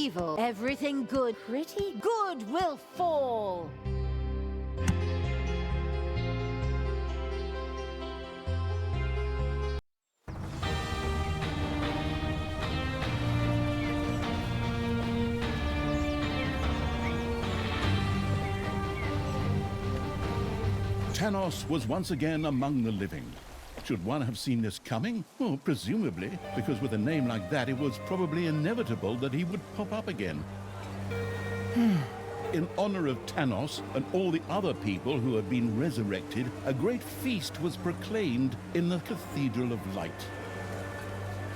evil, everything good, pretty good will fall. Tanos was once again among the living. Should one have seen this coming? Well, presumably, because with a name like that, it was probably inevitable that he would pop up again. In honor of Tanos and all the other people who had been resurrected, a great feast was proclaimed in the Cathedral of Light.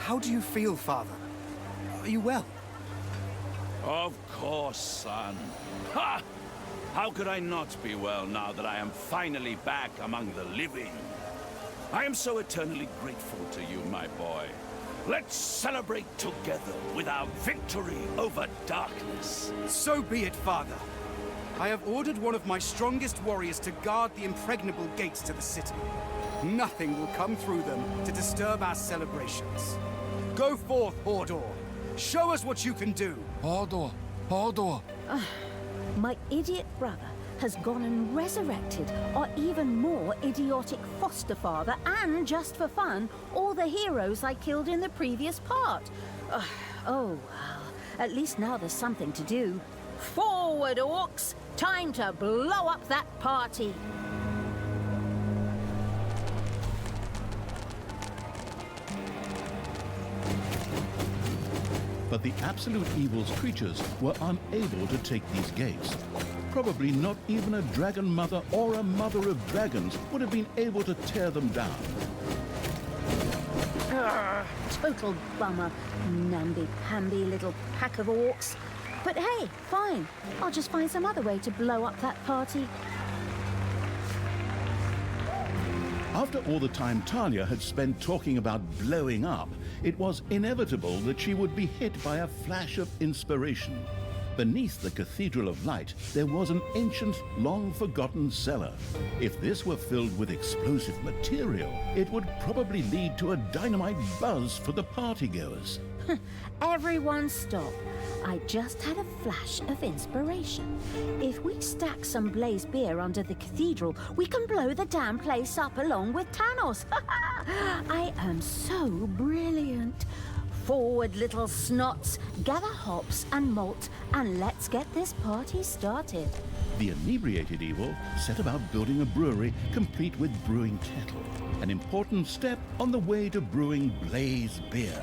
How do you feel, Father? Are you well? Of course, son. Ha! How could I not be well now that I am finally back among the living? I am so eternally grateful to you, my boy. Let's celebrate together with our victory over darkness. So be it, Father. I have ordered one of my strongest warriors to guard the impregnable gates to the city. Nothing will come through them to disturb our celebrations. Go forth, Hordor. Show us what you can do. Hordor! Hordor! My idiot brother has gone and resurrected our even more idiotic foster father and, just for fun, all the heroes I killed in the previous part. Oh, well, at least now there's something to do. Forward, orcs! Time to blow up that party! But the absolute evil's creatures were unable to take these gates. Probably not even a dragon mother or a mother of dragons would have been able to tear them down. Total bummer, namby-pamby little pack of orcs. But hey, fine. I'll just find some other way to blow up that party. After all the time Talia had spent talking about blowing up, it was inevitable that she would be hit by a flash of inspiration. Beneath the Cathedral of Light, there was an ancient, long-forgotten cellar. If this were filled with explosive material, it would probably lead to a dynamite buzz for the partygoers. Everyone stop. I just had a flash of inspiration. If we stack some blazed beer under the cathedral, we can blow the damn place up along with Tanos. I am so brilliant. Forward, little snots. Gather hops and malt, and let's get this party started. The inebriated evil set about building a brewery complete with brewing kettle, an important step on the way to brewing blaze beer.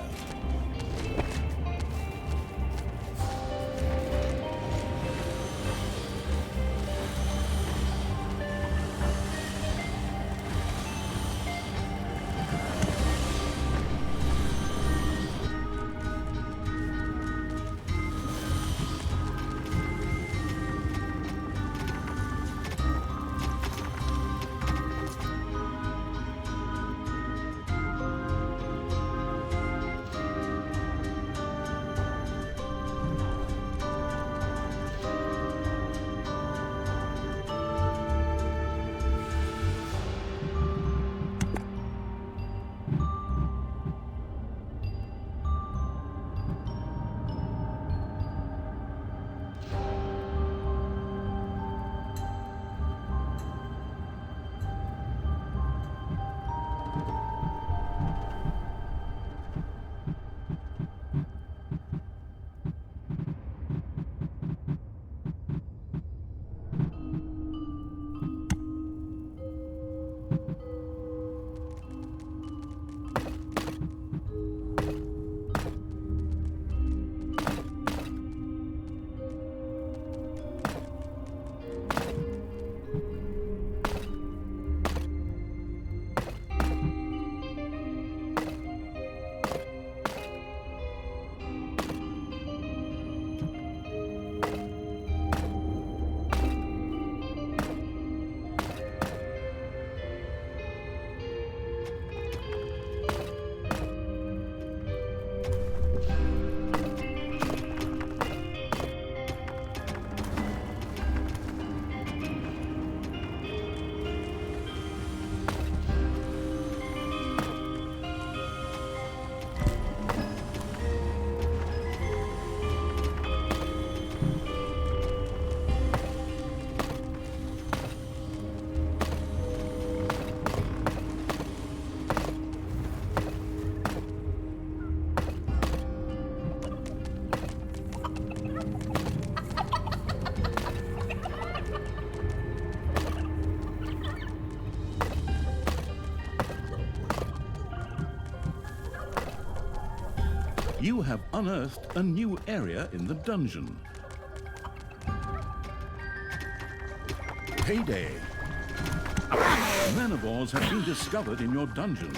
you have unearthed a new area in the dungeon. Payday! Manivores have been discovered in your dungeon.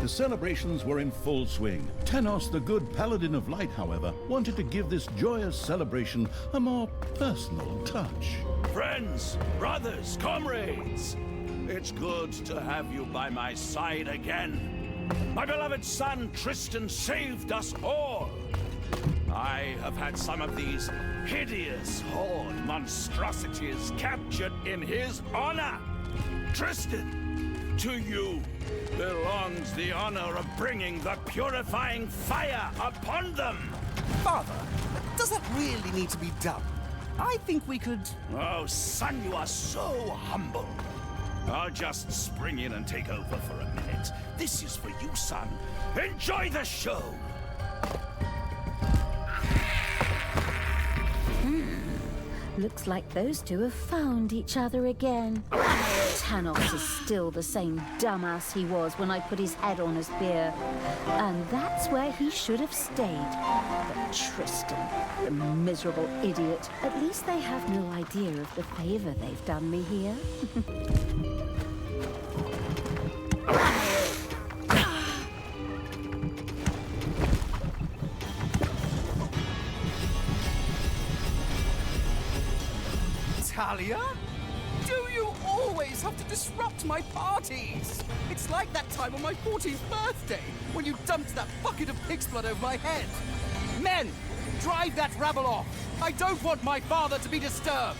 The celebrations were in full swing. Tenos, the good paladin of light, however, wanted to give this joyous celebration a more personal touch. Friends, brothers, comrades, it's good to have you by my side again. My beloved son Tristan saved us all. I have had some of these hideous horde monstrosities captured in his honor. Tristan, to you belongs the honor of bringing the purifying fire upon them. Father, does that really need to be done? I think we could... Oh, son, you are so humble. I'll just spring in and take over for a minute. This is for you, son. Enjoy the show. Looks like those two have found each other again. Tanos is still the same dumbass he was when I put his head on a spear. And that's where he should have stayed. But Tristan, the miserable idiot. At least they have no idea of the favor they've done me here. Talia? Do you always have to disrupt my parties? It's like that time on my 14th birthday, when you dumped that bucket of pig's blood over my head. Men, drive that rabble off. I don't want my father to be disturbed.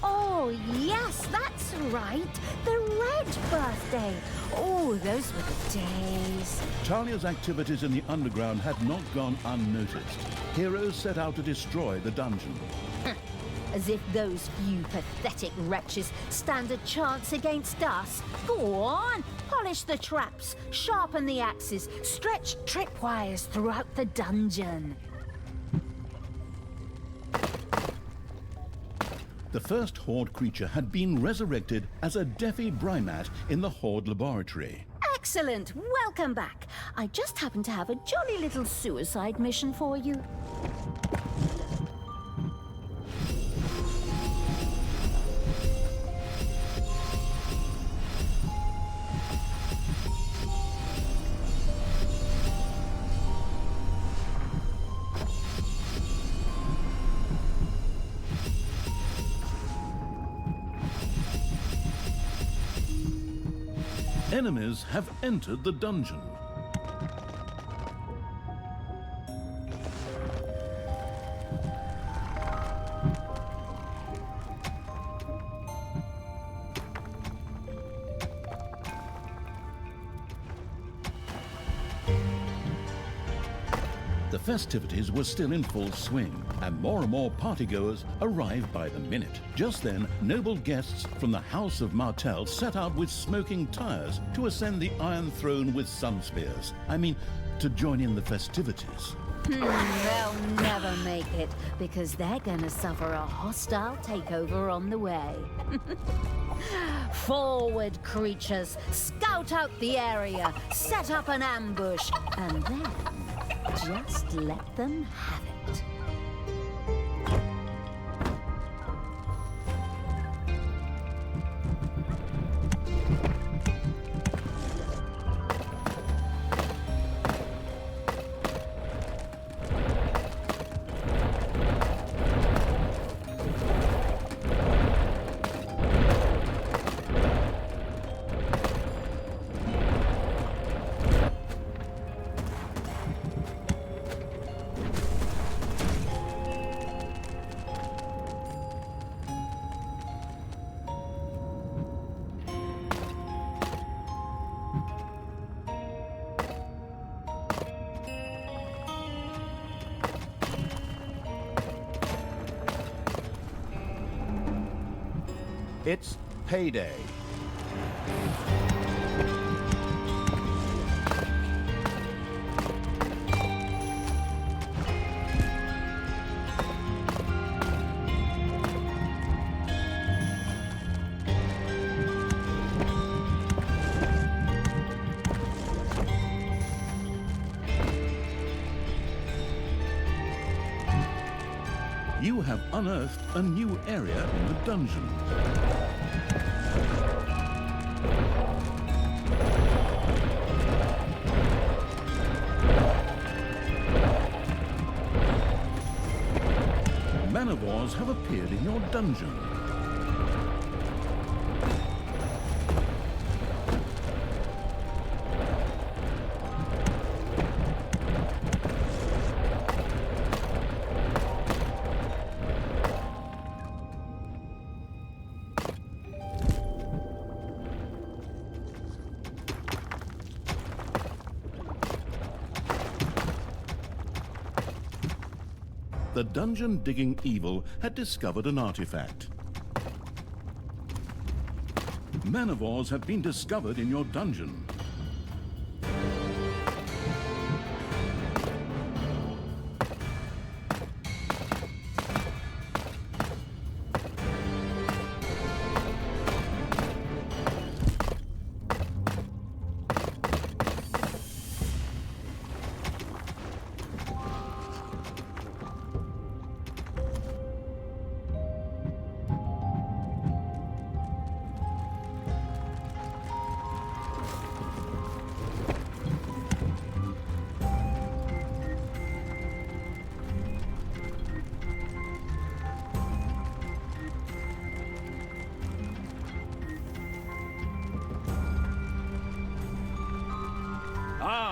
Oh, yes, that's right. The red birthday. Oh, those were the days. Talia's activities in the underground had not gone unnoticed. Heroes set out to destroy the dungeon. As if those few pathetic wretches stand a chance against us. Go on, polish the traps, sharpen the axes, stretch tripwires throughout the dungeon. The first Horde creature had been resurrected as a Defi Brymat in the Horde laboratory. Excellent, welcome back. I just happen to have a jolly little suicide mission for you. Enemies have entered the dungeon. The festivities were still in full swing, and more partygoers arrived by the minute. Just then, noble guests from the House of Martell set out with smoking tires to ascend the Iron Throne with sun spears. I mean, to join in the festivities. They'll never make it, because they're gonna suffer a hostile takeover on the way. Forward, creatures! Scout out the area, set up an ambush, and then just let them have it. It's payday. You have unearthed a new area in the dungeon. Man-of-wars have appeared in your dungeon. The dungeon-digging evil had discovered an artifact. Man-of-wars have been discovered in your dungeon.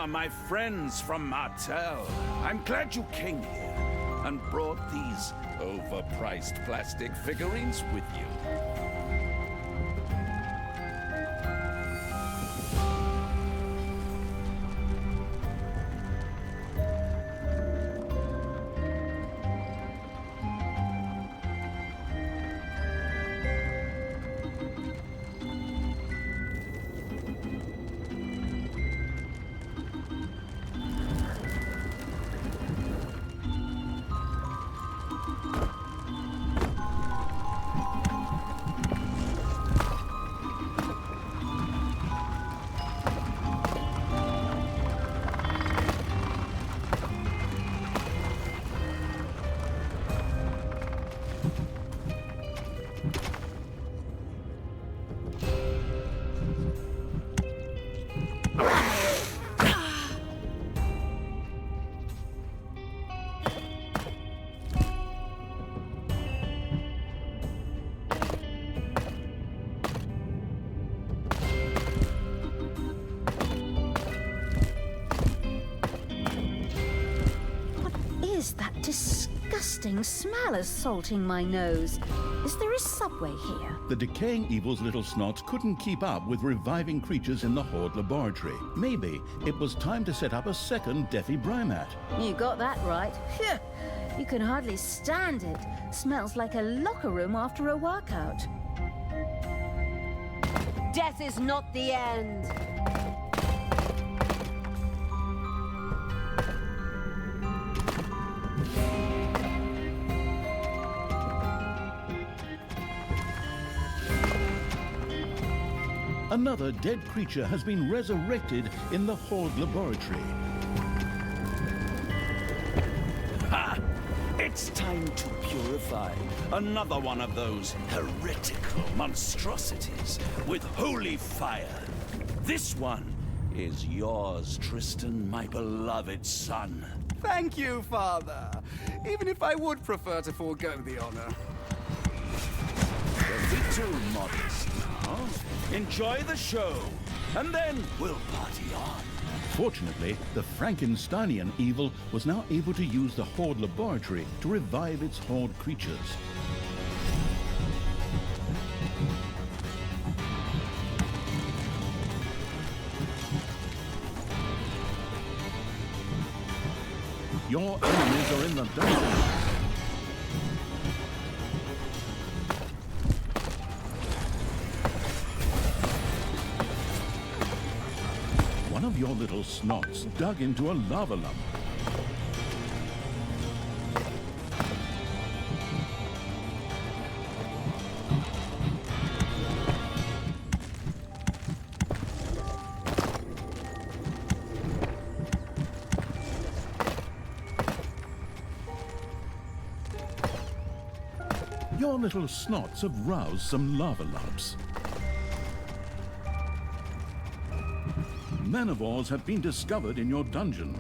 My friends from Martel. I'm glad you came here and brought these overpriced plastic figurines with you. That disgusting smell assaulting my nose. Is there a subway here? The decaying evil's little snots couldn't keep up with reviving creatures in the Horde laboratory. Maybe it was time to set up a second defibrimat. You got that right. Phew. You can hardly stand it. Smells like a locker room after a workout. Death is not the end. Another dead creature has been resurrected in the Horde laboratory. Ha! It's time to purify another one of those heretical monstrosities with holy fire. This one is yours, Tristan, my beloved son. Thank you, Father. Even if I would prefer to forego the honor. Don't be too modest now. Enjoy the show, and then we'll party on. Fortunately, the Frankensteinian evil was now able to use the Horde laboratory to revive its Horde creatures. Your enemies are in the dungeon. your little snots dug into a lava lump. Your little snots have roused some lava lumps. Manivores have been discovered in your dungeon.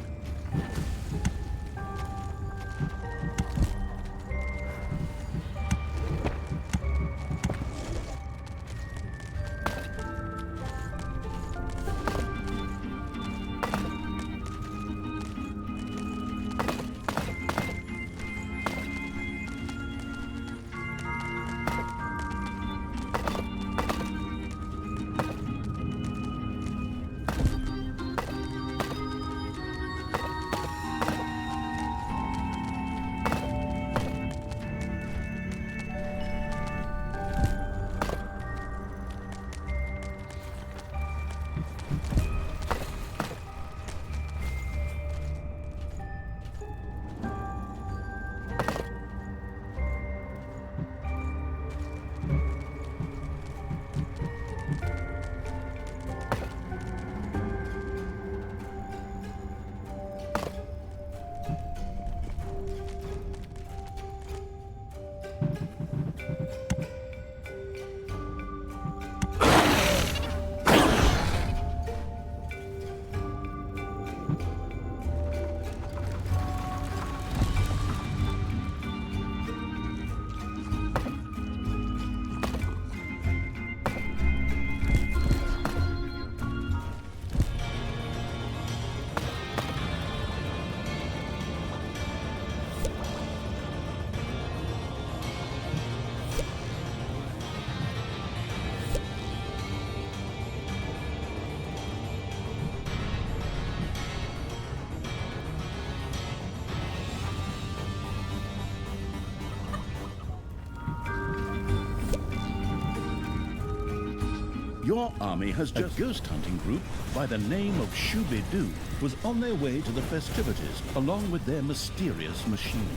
Your army has just... A ghost hunting group by the name of Shooby-Doo was on their way to the festivities, along with their mysterious machine.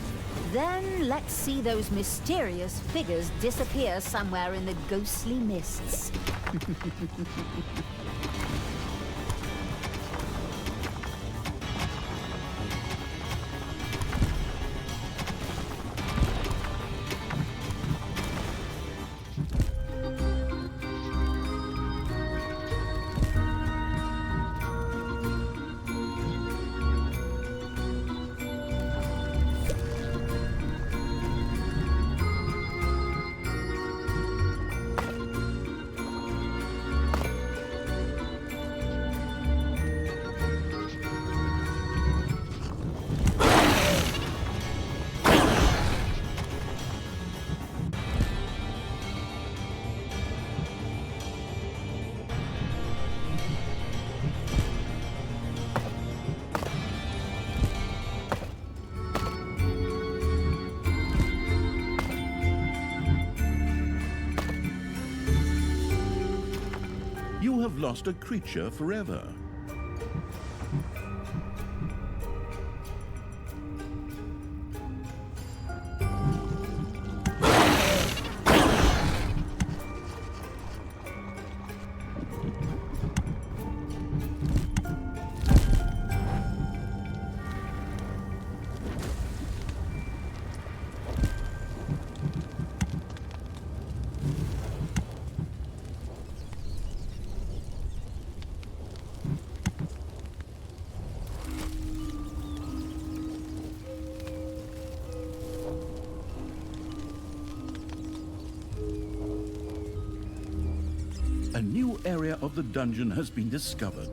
Then let's see those mysterious figures disappear somewhere in the ghostly mists. You have lost a creature forever. A new area of the dungeon has been discovered.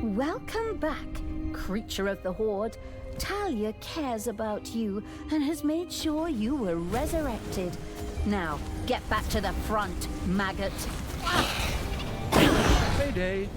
Welcome back, creature of the Horde. Talia cares about you and has made sure you were resurrected. Now, get back to the front, maggot. Payday!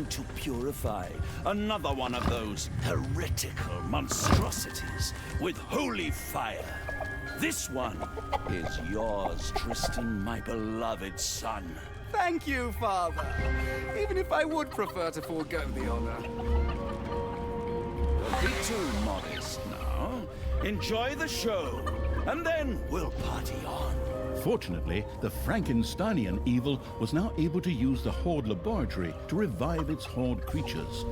time to purify another one of those heretical monstrosities with holy fire. This one is yours, Tristan, my beloved son. Thank you, Father. Even if I would prefer to forego the honor. Don't be too modest now. Enjoy the show, and then we'll party on. Fortunately, the Frankensteinian evil was now able to use the Horde laboratory to revive its Horde creatures.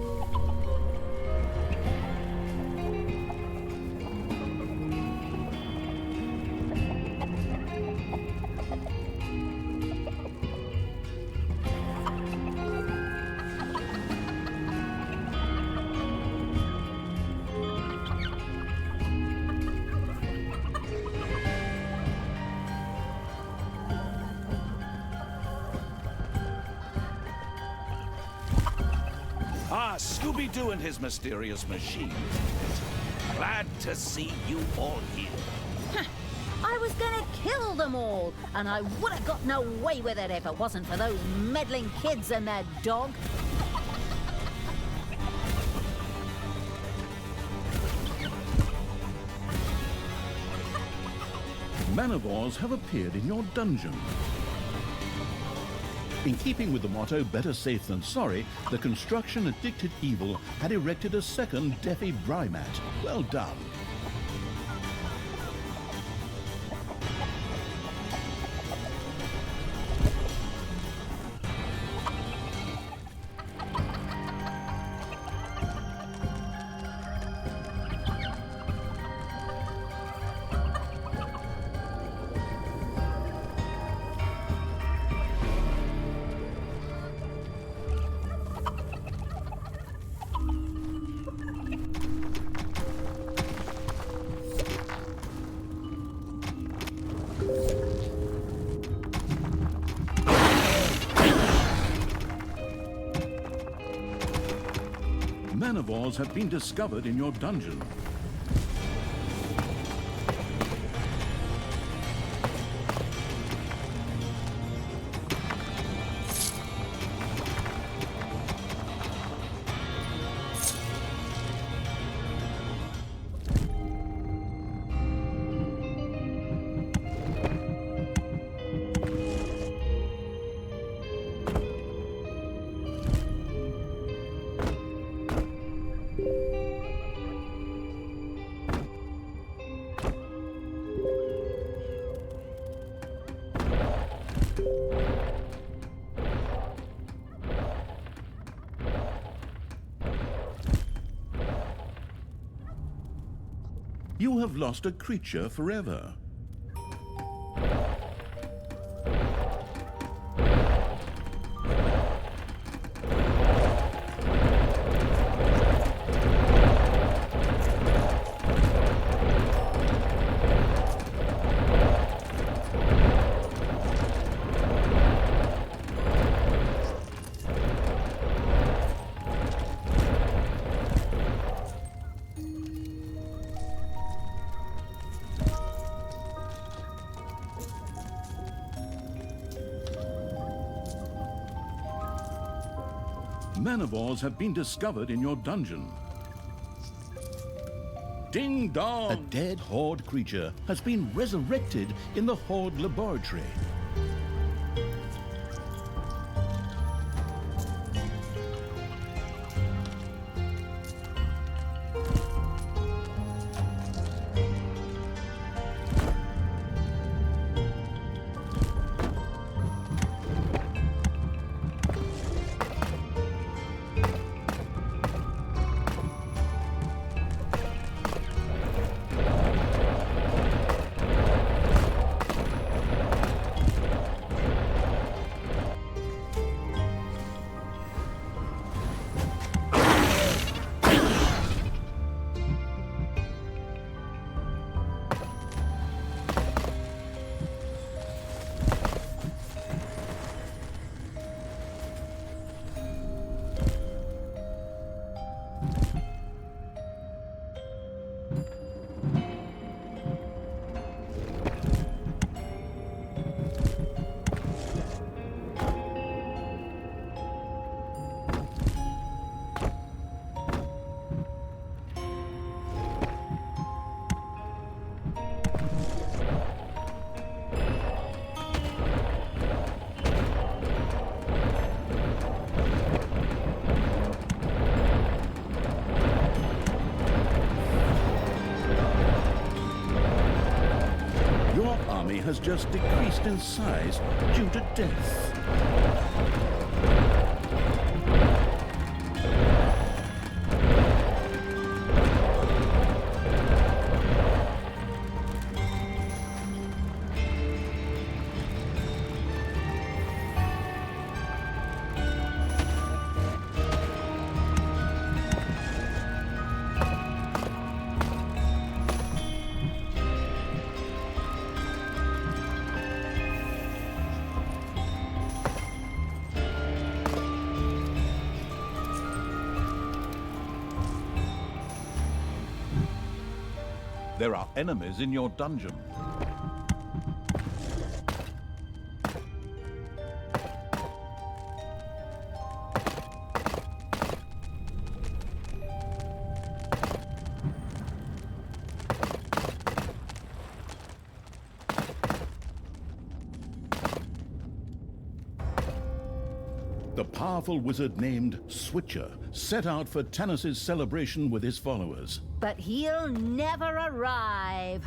Ah, Scooby-Doo and his mysterious machine. Glad to see you all here. I was gonna kill them all, and I would have gotten away with it if it wasn't for those meddling kids and their dog. Manivores have appeared in your dungeon. In keeping with the motto, better safe than sorry, the construction-addicted evil had erected a second Deafy Brymat. Well done. Manivores have been discovered in your dungeon. You have lost a creature forever. Manivores have been discovered in your dungeon. Ding dong! A dead Horde creature has been resurrected in the Horde laboratory. has just decreased in size due to death. There are enemies in your dungeon. The powerful wizard named Switcher set out for Tanis's celebration with his followers. But he'll never arrive.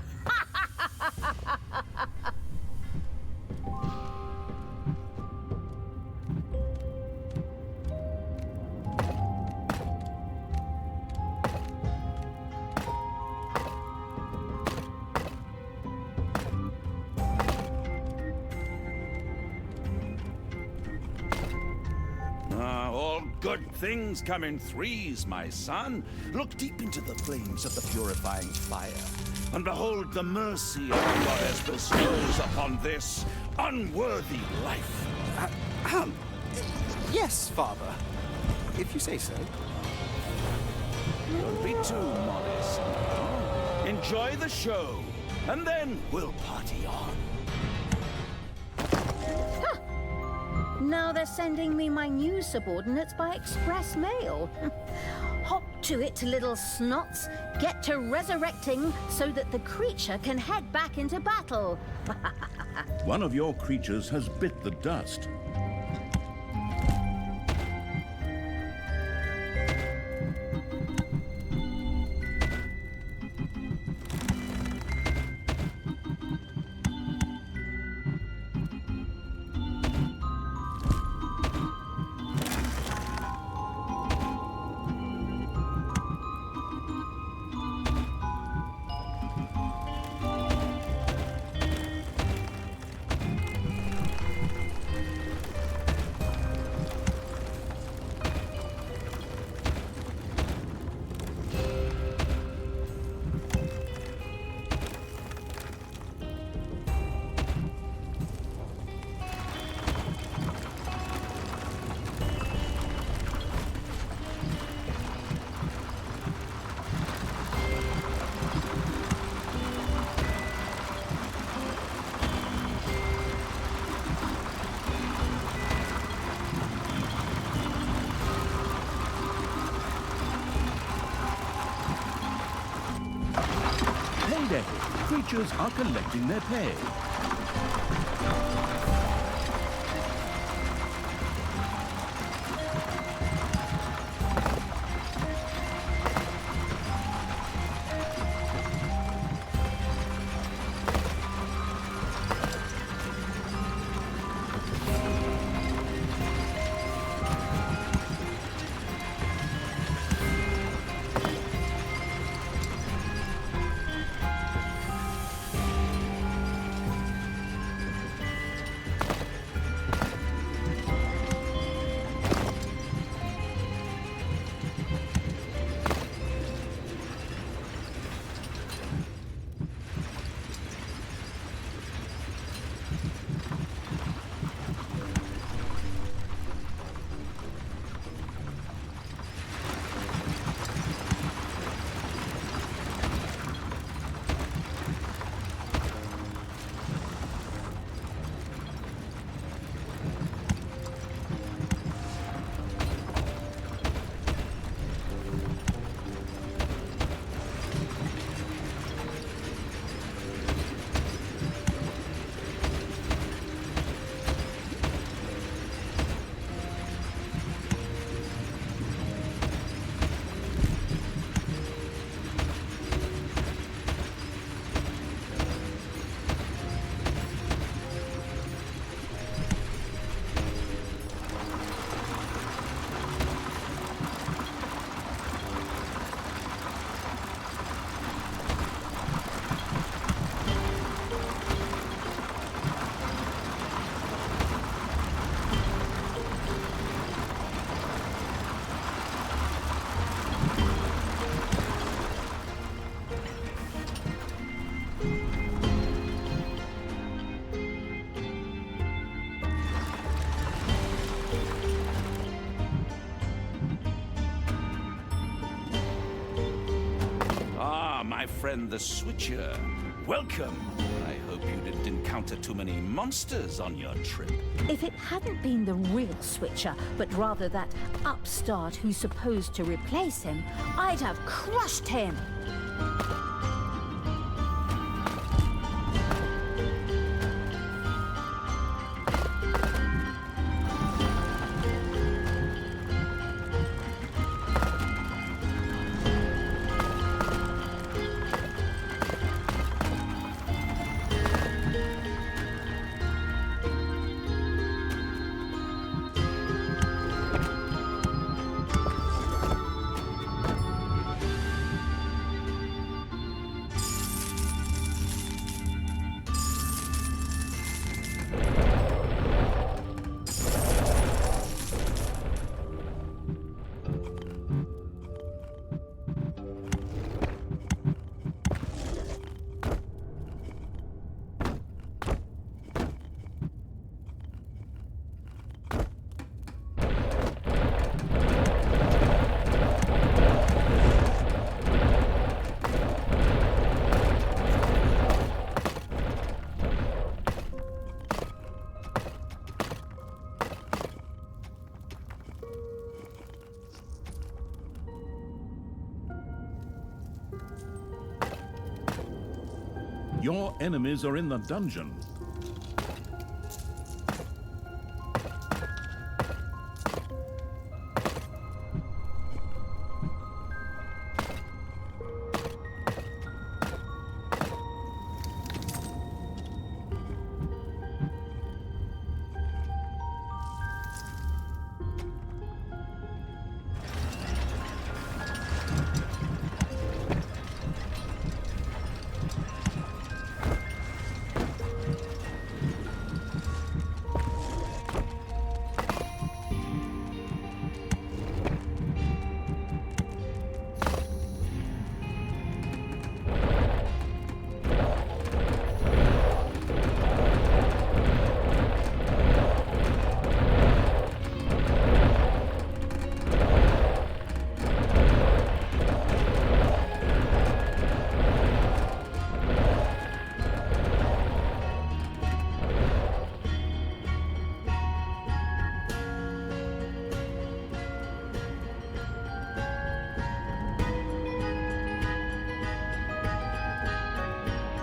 All good things come in threes, my son. Look deep into the flames of the purifying fire, and behold the mercy of the goddess bestows upon this unworthy life. Yes, Father. If you say so. Don't be too modest now. Enjoy the show, and then we'll party on. Now they're sending me my new subordinates by express mail. Hop to it, little snots. Get to resurrecting so that the creature can head back into battle. One of your creatures has bit the dust. Payday! Creatures are collecting their pay. Ah, my friend the Switcher. Welcome. I hope you didn't encounter too many monsters on your trip. If it hadn't been the real Switcher, but rather that upstart who's supposed to replace him, I'd have crushed him. Your enemies are in the dungeon.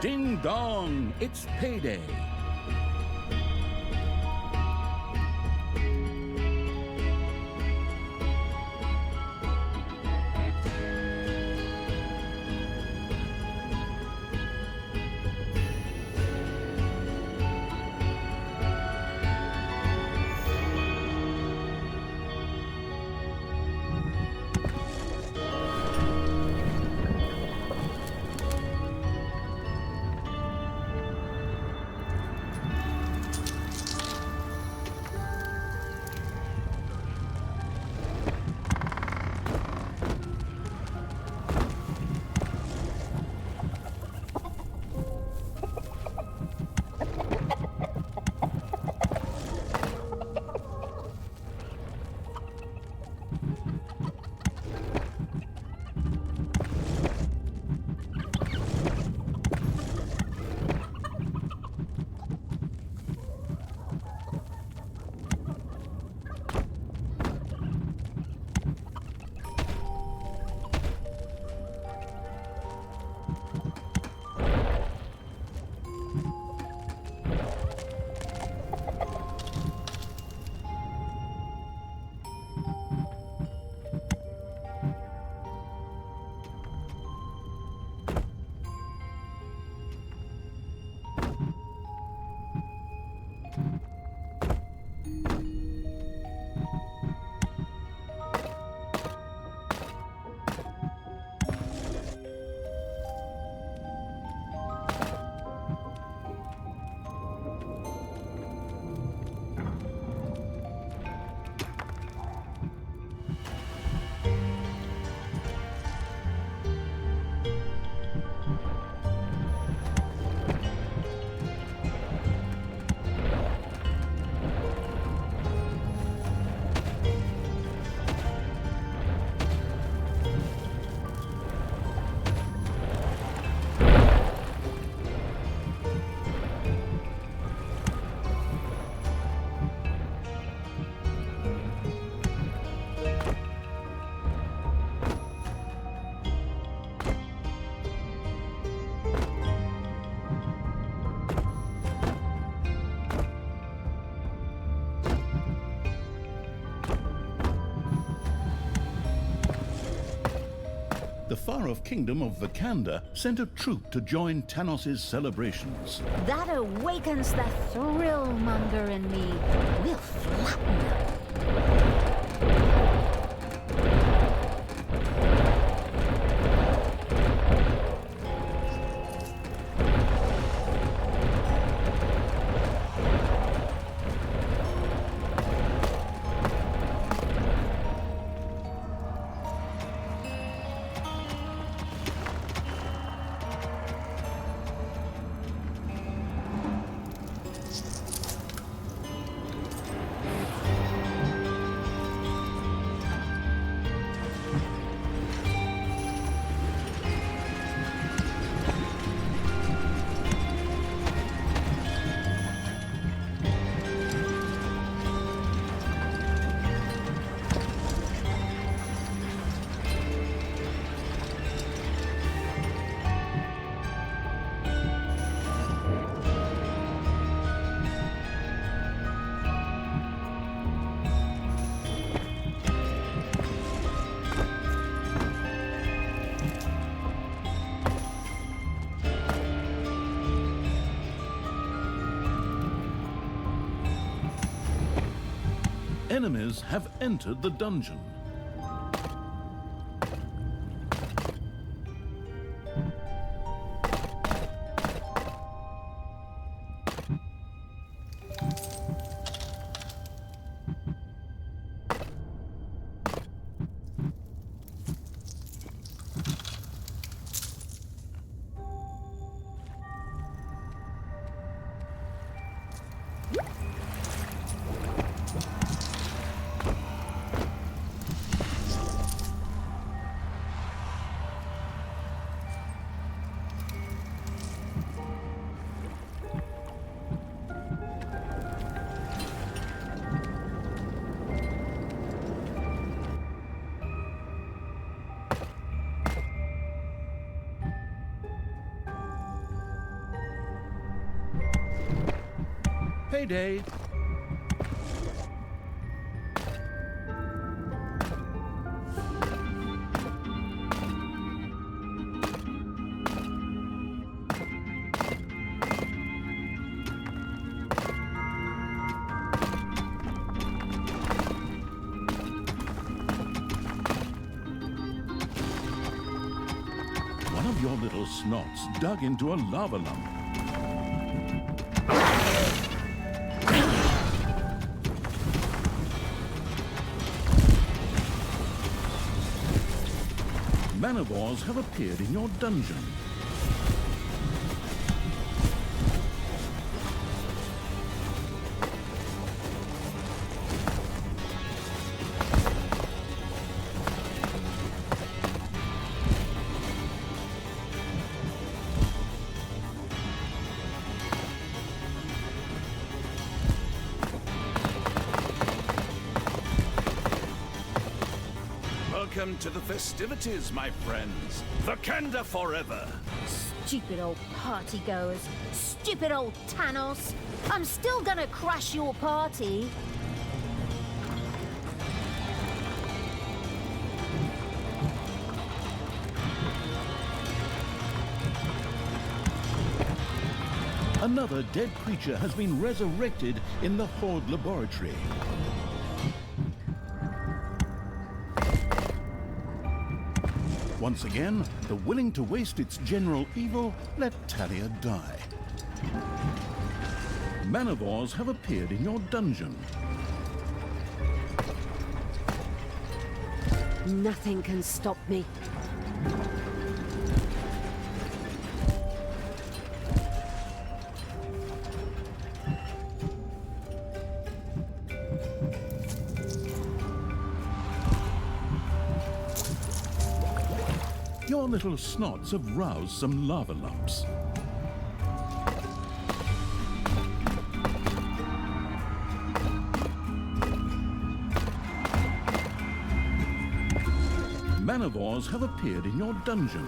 Ding dong, it's payday. the far-off kingdom of Vakanda sent a troop to join Tanos's celebrations. That awakens the thrill-monger in me. We'll flatten them. Enemies have entered the dungeon. Payday! One of your little snots dug into a lava lump. Manivores have appeared in your dungeon. Welcome to the festivities, my friends. Vakanda forever. Stupid old partygoers. Stupid old Tanos. I'm still gonna crash your party. Another dead creature has been resurrected in the Horde laboratory. Once again, the willing to waste its general evil, let Talia die. Manivores have appeared in your dungeon. Nothing can stop me. Your little snots have roused some lava lumps. Manivores have appeared in your dungeon.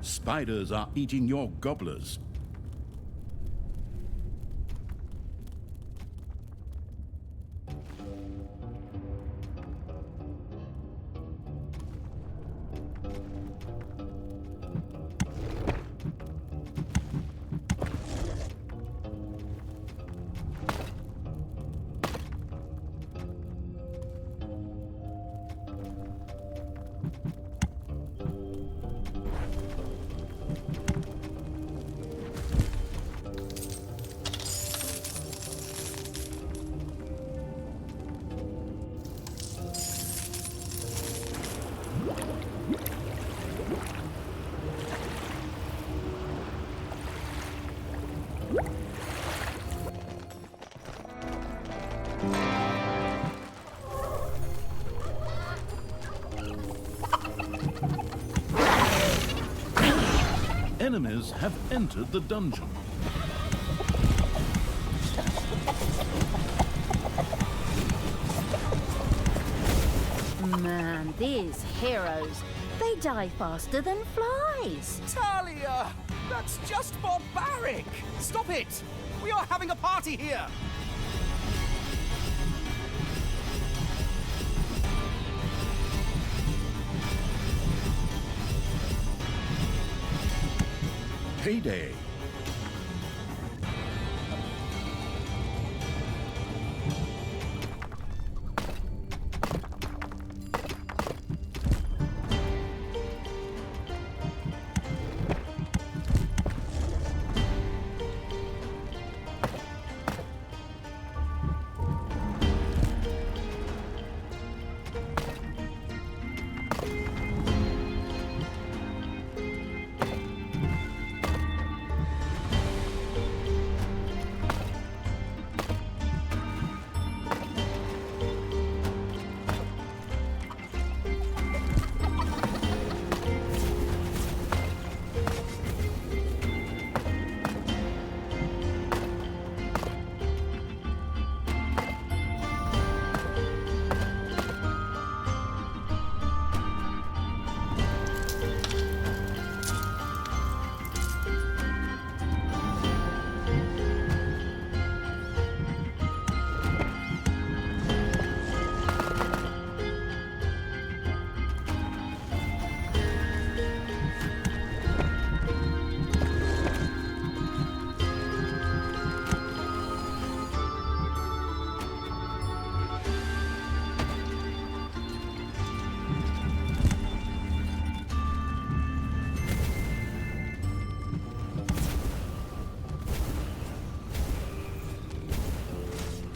Spiders are eating your gobblers. Enemies have entered the dungeon. Man, these heroes, they die faster than flies. Talia! That's just barbaric! Stop it! We are having a party here! Payday.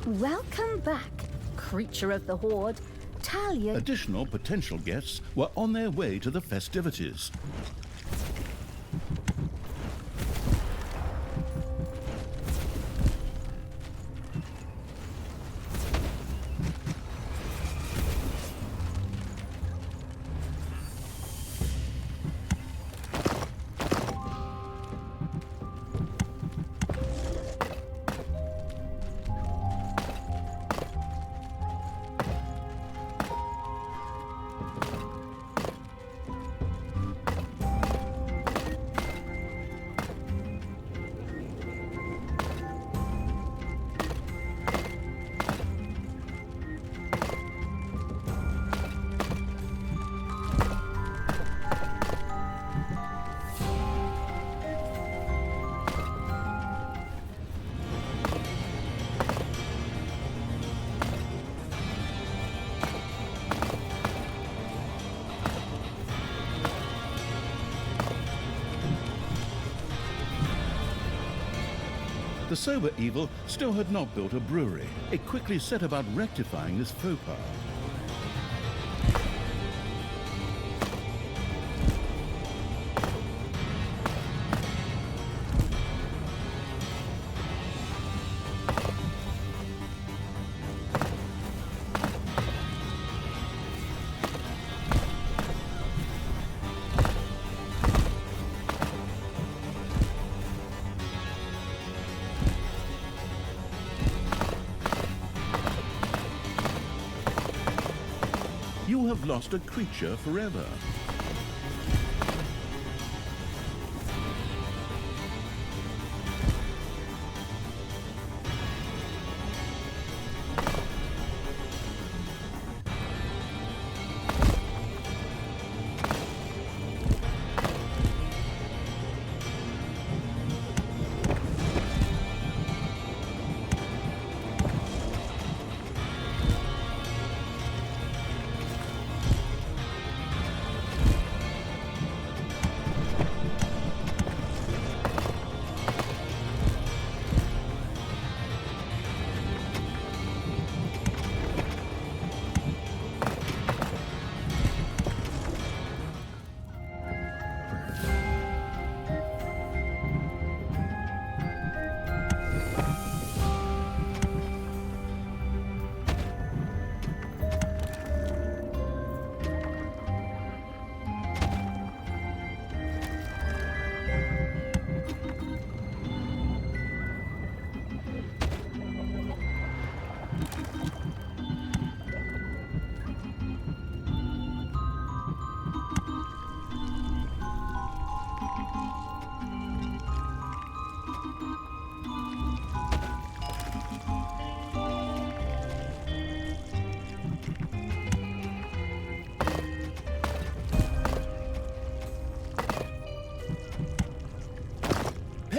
Welcome back, creature of the Horde. Talia... Additional potential guests were on their way to the festivities. The sober evil still had not built a brewery. It quickly set about rectifying this faux pas. You have lost a creature forever.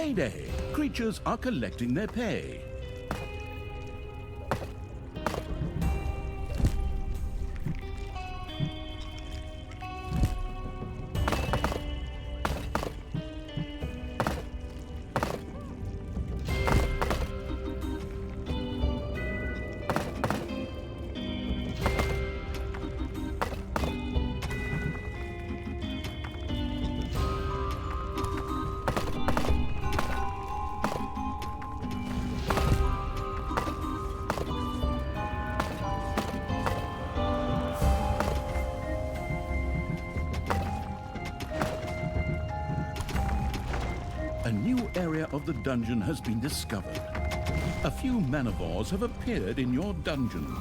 Payday! Creatures are collecting their pay. A new area of the dungeon has been discovered. A few manivores have appeared in your dungeon.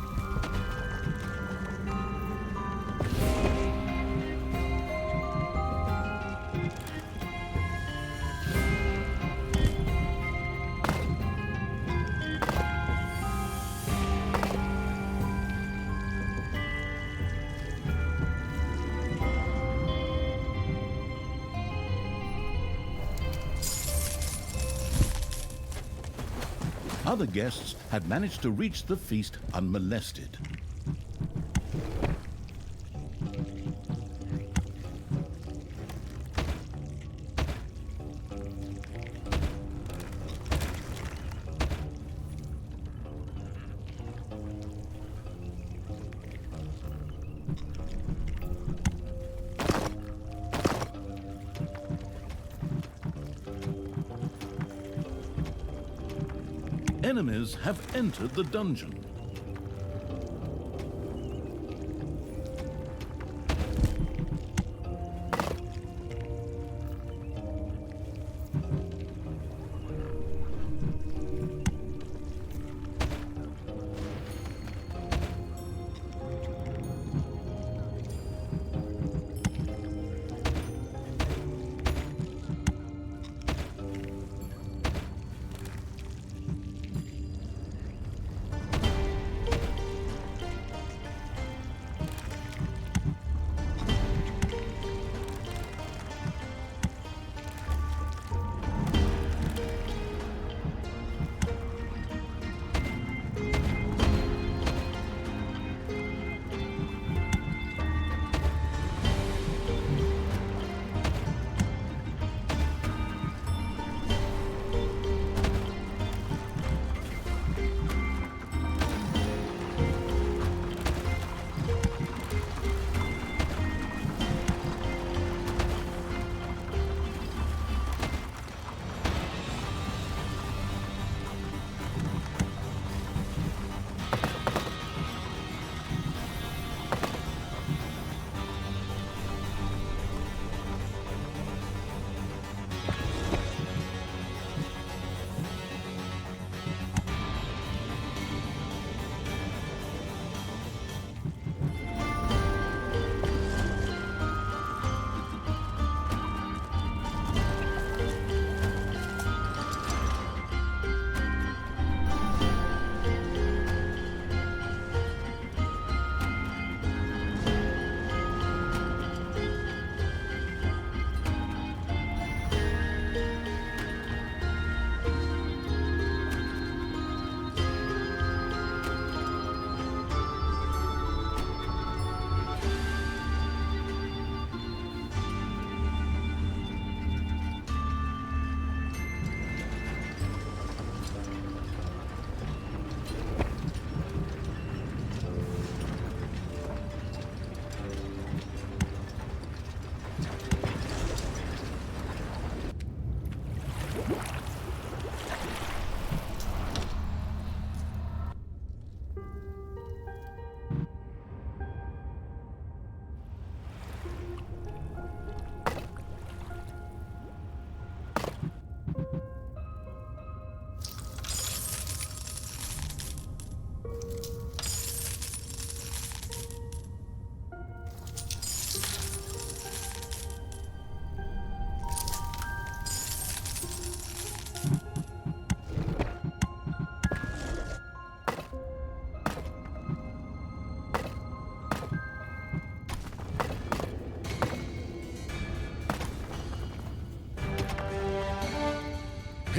Other guests had managed to reach the feast unmolested. Enemies have entered the dungeon.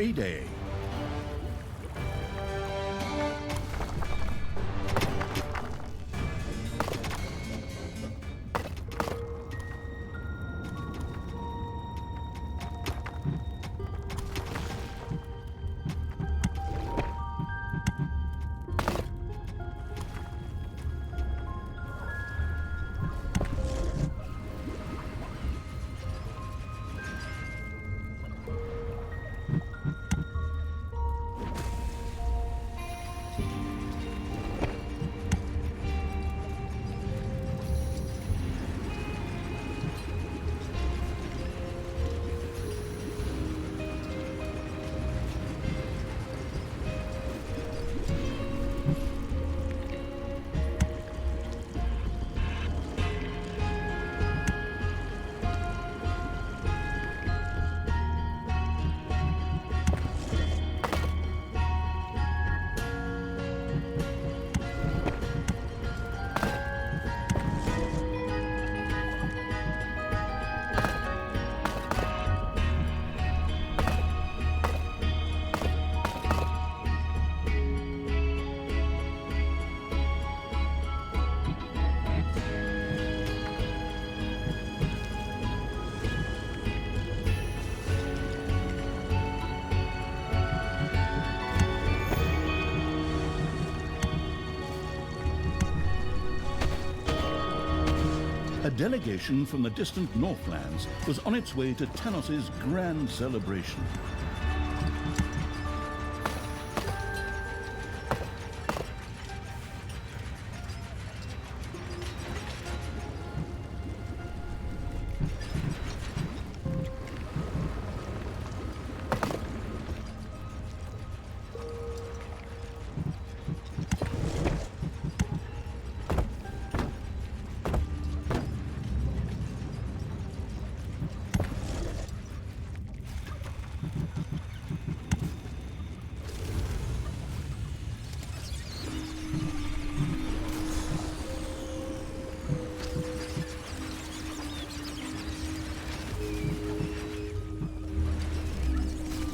payday. A delegation from the distant Northlands was on its way to Tanos's grand celebration.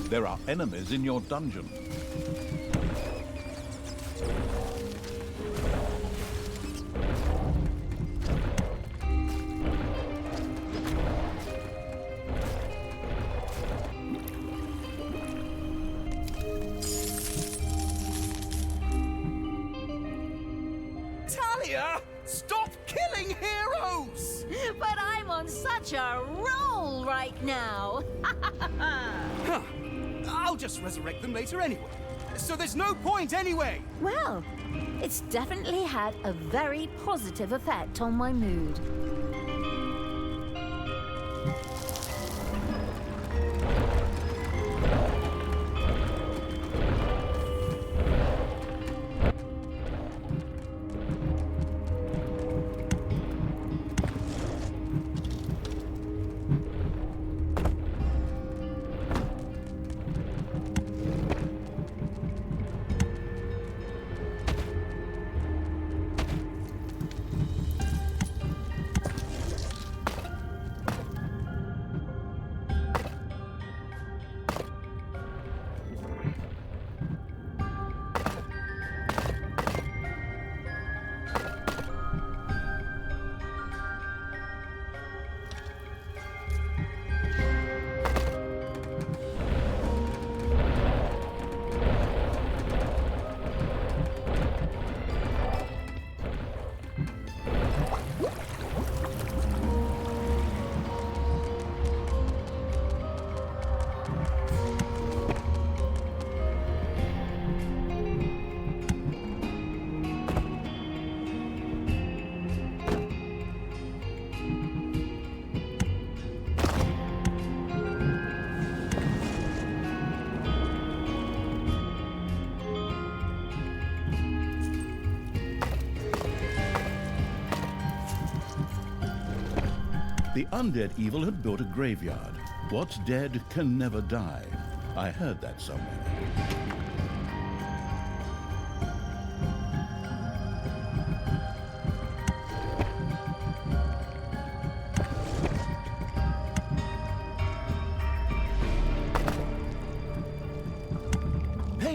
There are enemies in your dungeon. Talia, stop killing heroes! But I'm on such a roll right now. Huh. I'll just resurrect them later anyway. So there's no point anyway! Well, it's definitely had a very positive effect on my mood. The undead evil had built a graveyard. What's dead can never die. I heard that somewhere.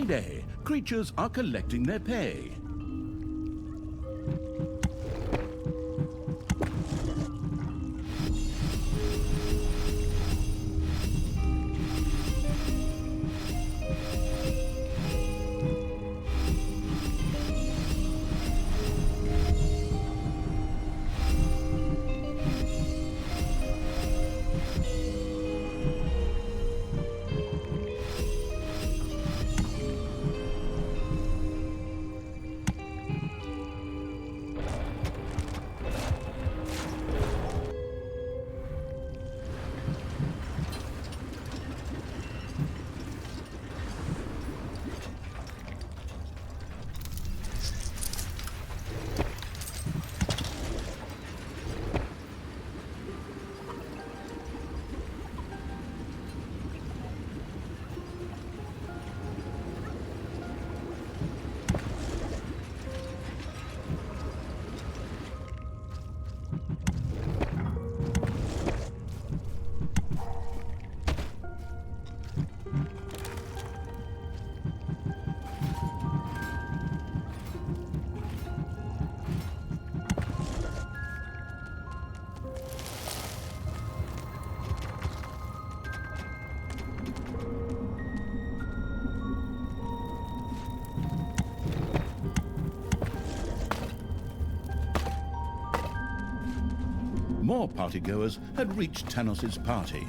payday. Creatures are collecting their pay. More partygoers had reached Tanos's party.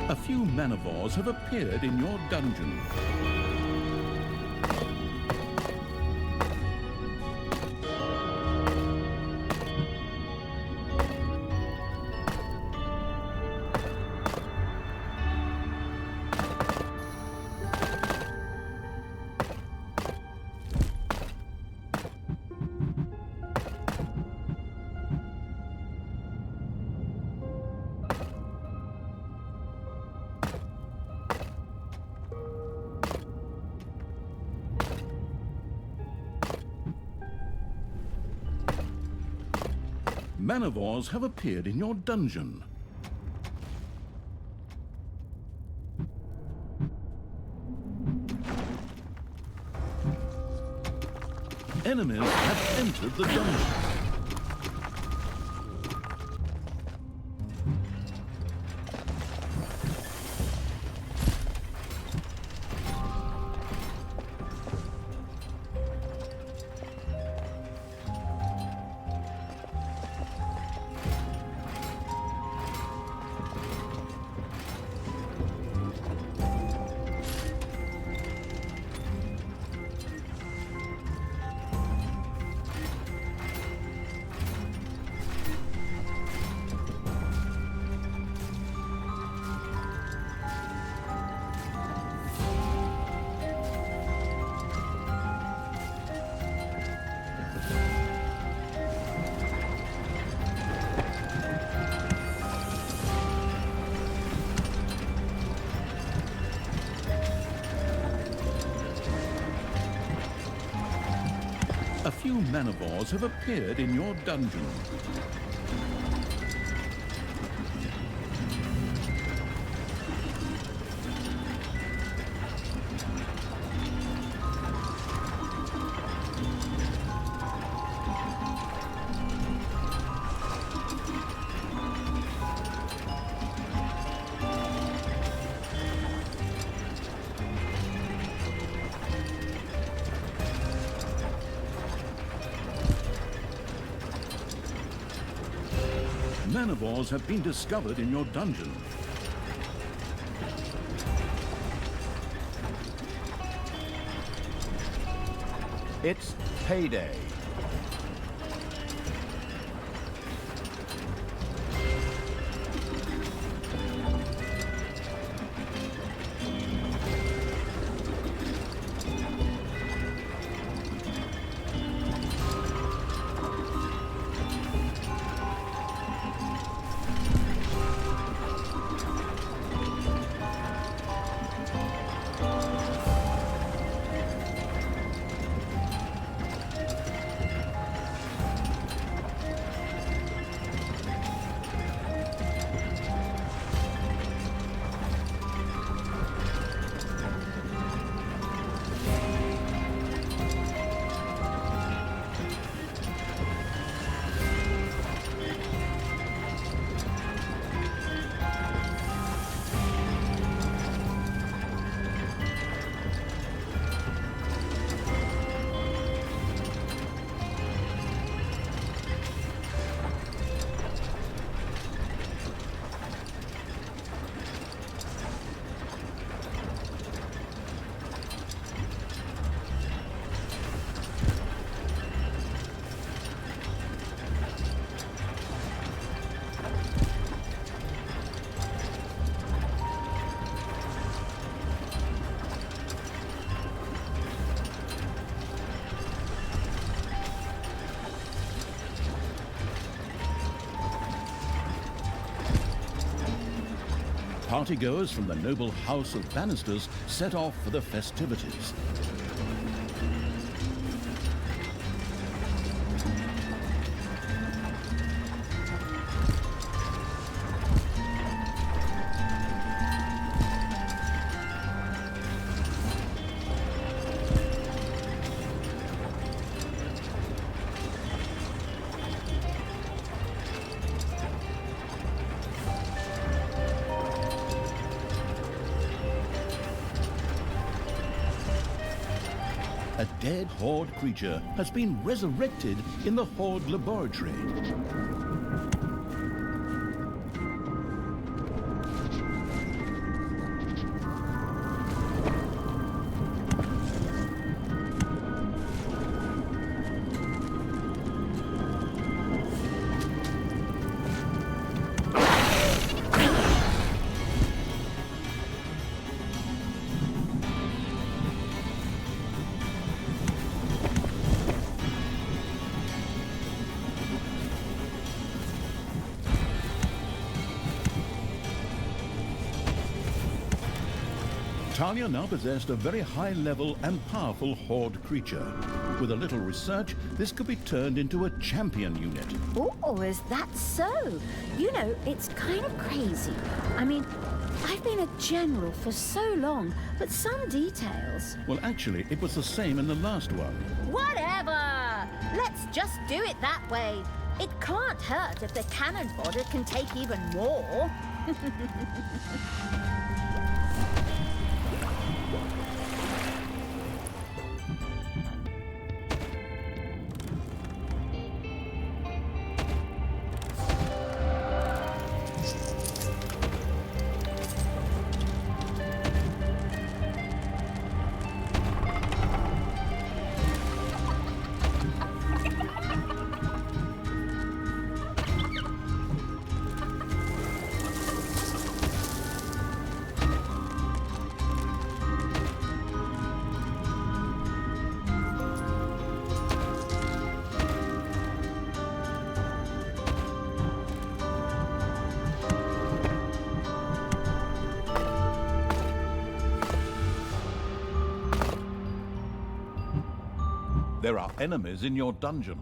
A few manivores have appeared in your dungeon. Manivores have appeared in your dungeon. Enemies have entered the dungeon. A few manivores have appeared in your dungeon. carnivores have been discovered in your dungeon. It's payday. Partygoers from the noble house of Bannisters set off for the festivities. A dead Horde creature has been resurrected in the Horde laboratory. Talia now possessed a very high-level and powerful Horde creature. With a little research, this could be turned into a champion unit. Oh, is that so? You know, it's kind of crazy. I mean, I've been a general for so long, but some details... Well, actually, it was the same in the last one. Whatever! Let's just do it that way. It can't hurt if the cannon fodder can take even more. There are enemies in your dungeon.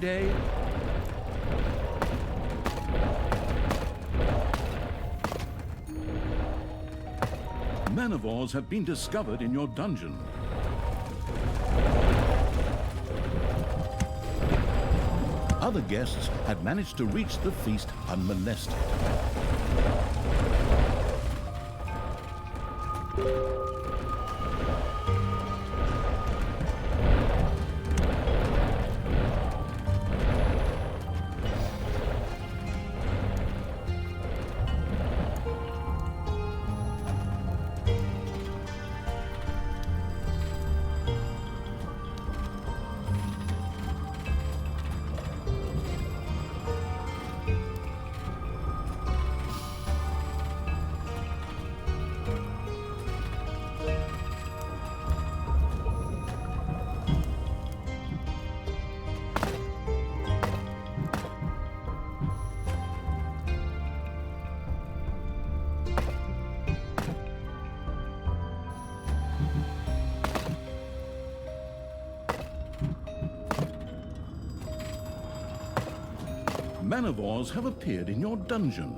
day. Manivores have been discovered in your dungeon. Other guests had managed to reach the feast unmolested. Manivores have appeared in your dungeon.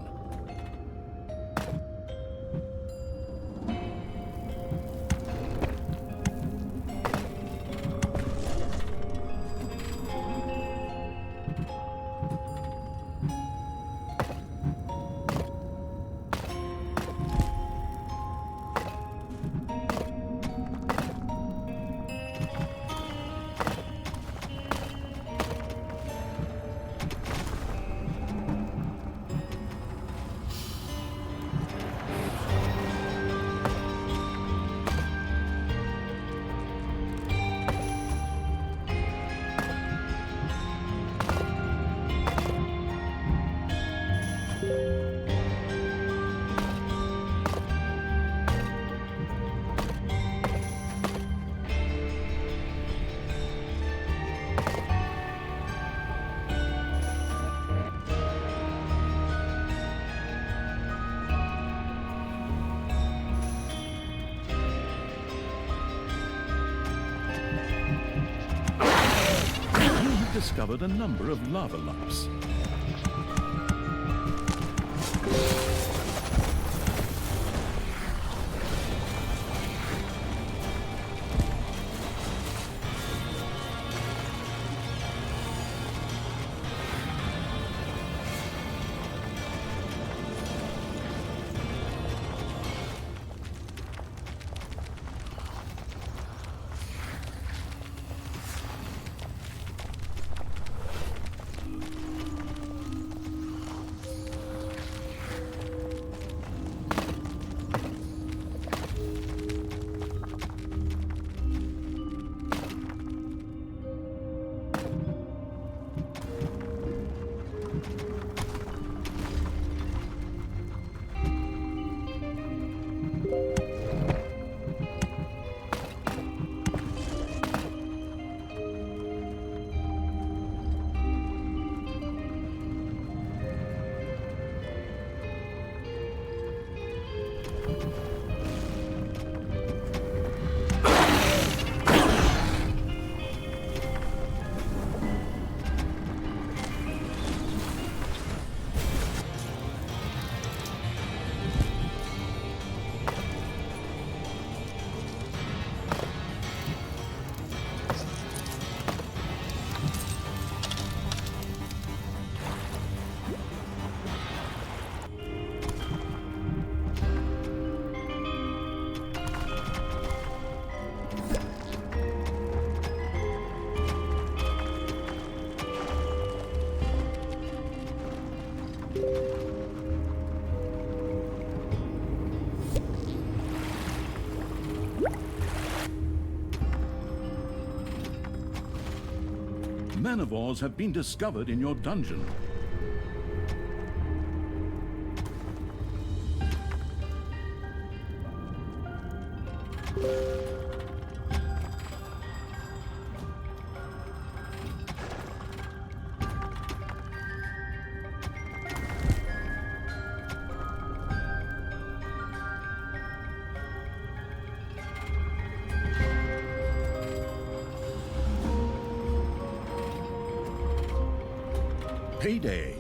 Discovered a number of lava lumps. Manivores have been discovered in your dungeon. payday.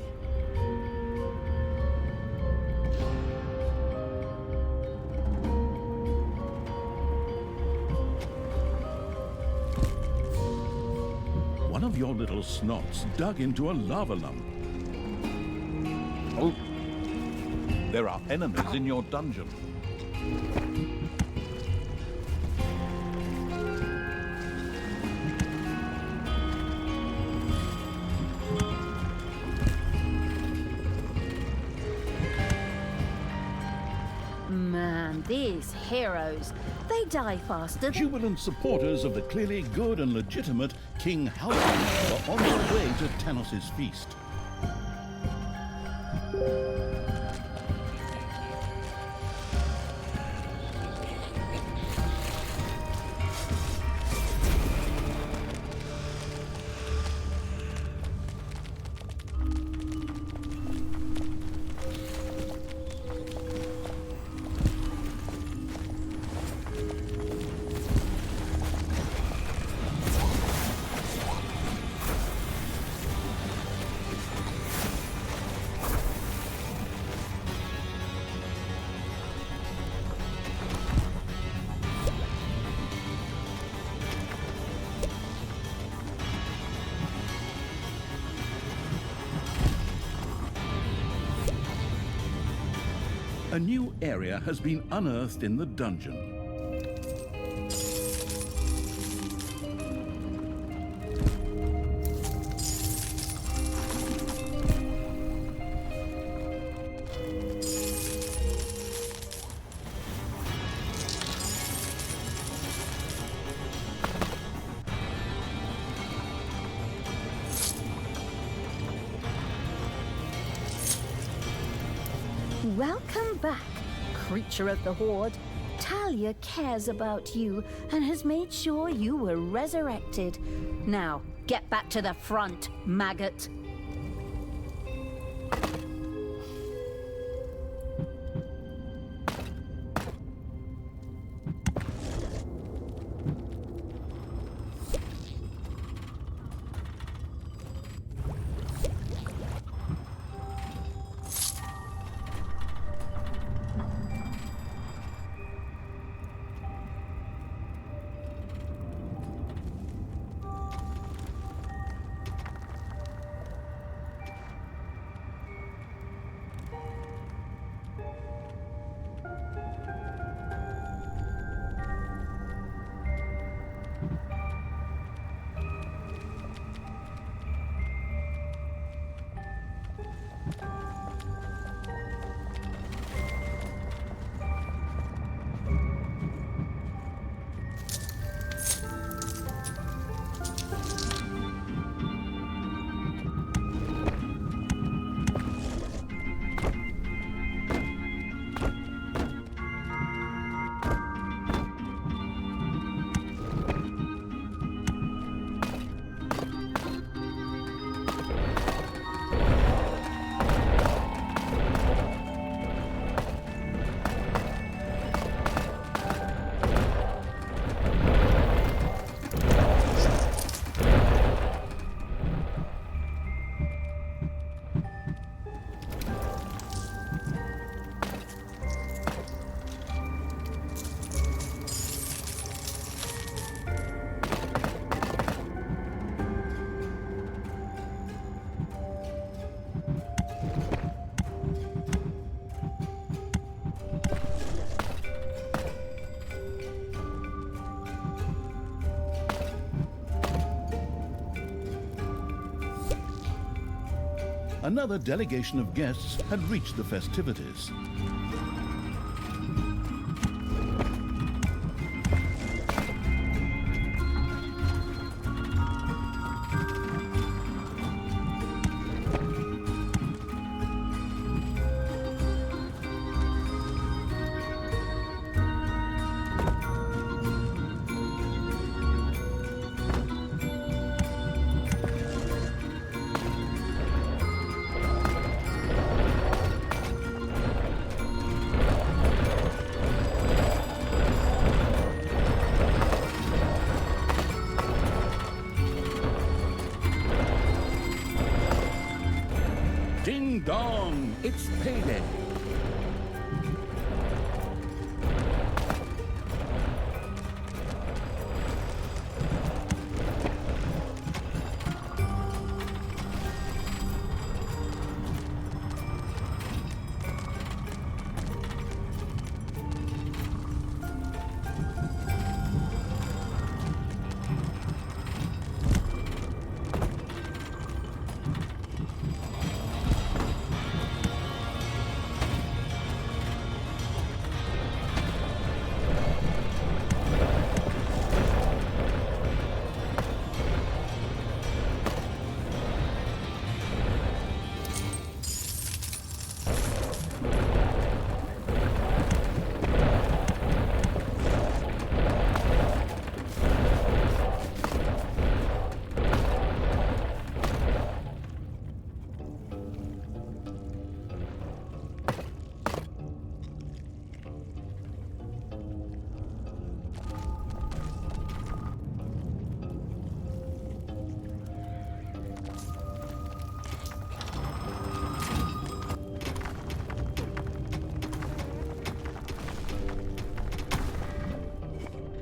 One of your little snots dug into a lava lump. Oh. There are enemies in your dungeon. Man, these heroes, they die faster than... Jubilant supporters of the clearly good and legitimate King Halfdan were on their way to Tanos' feast. A new area has been unearthed in the dungeon. Welcome back, creature of the Horde. Talia cares about you and has made sure you were resurrected. Now, get back to the front, maggot. Another delegation of guests had reached the festivities. dong! It's payday!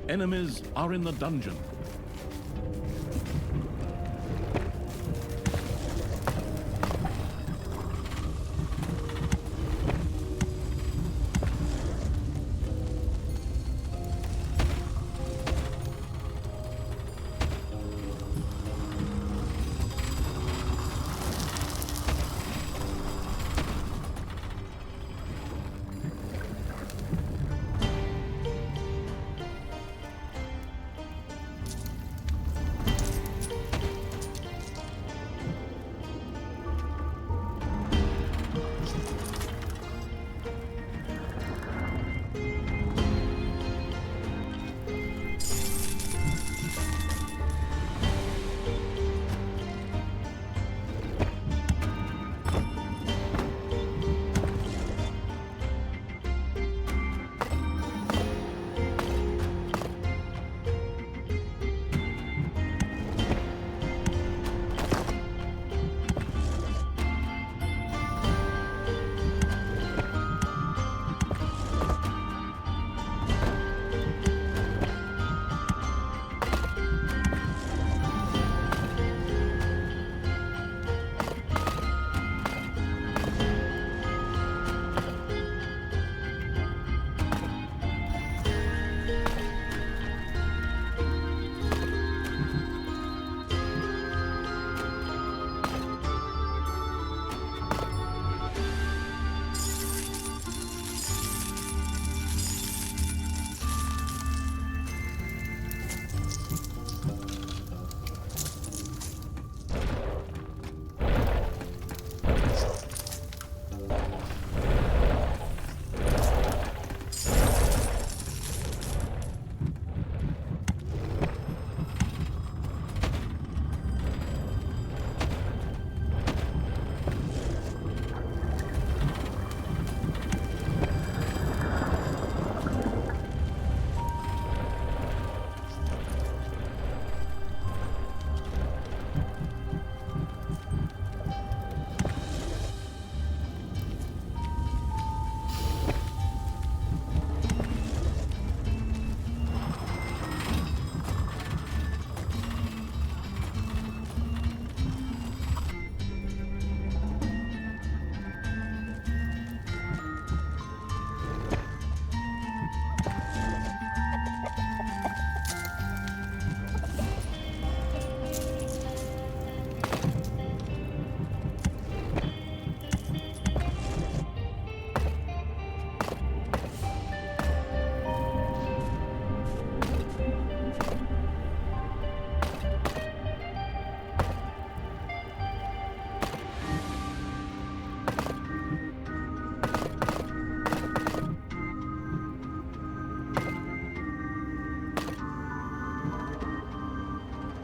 Enemies are in the dungeon.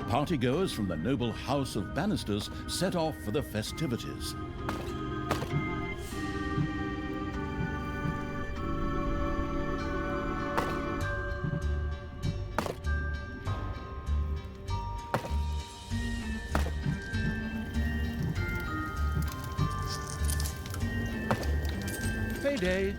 Partygoers from the noble house of Bannisters set off for the festivities. payday.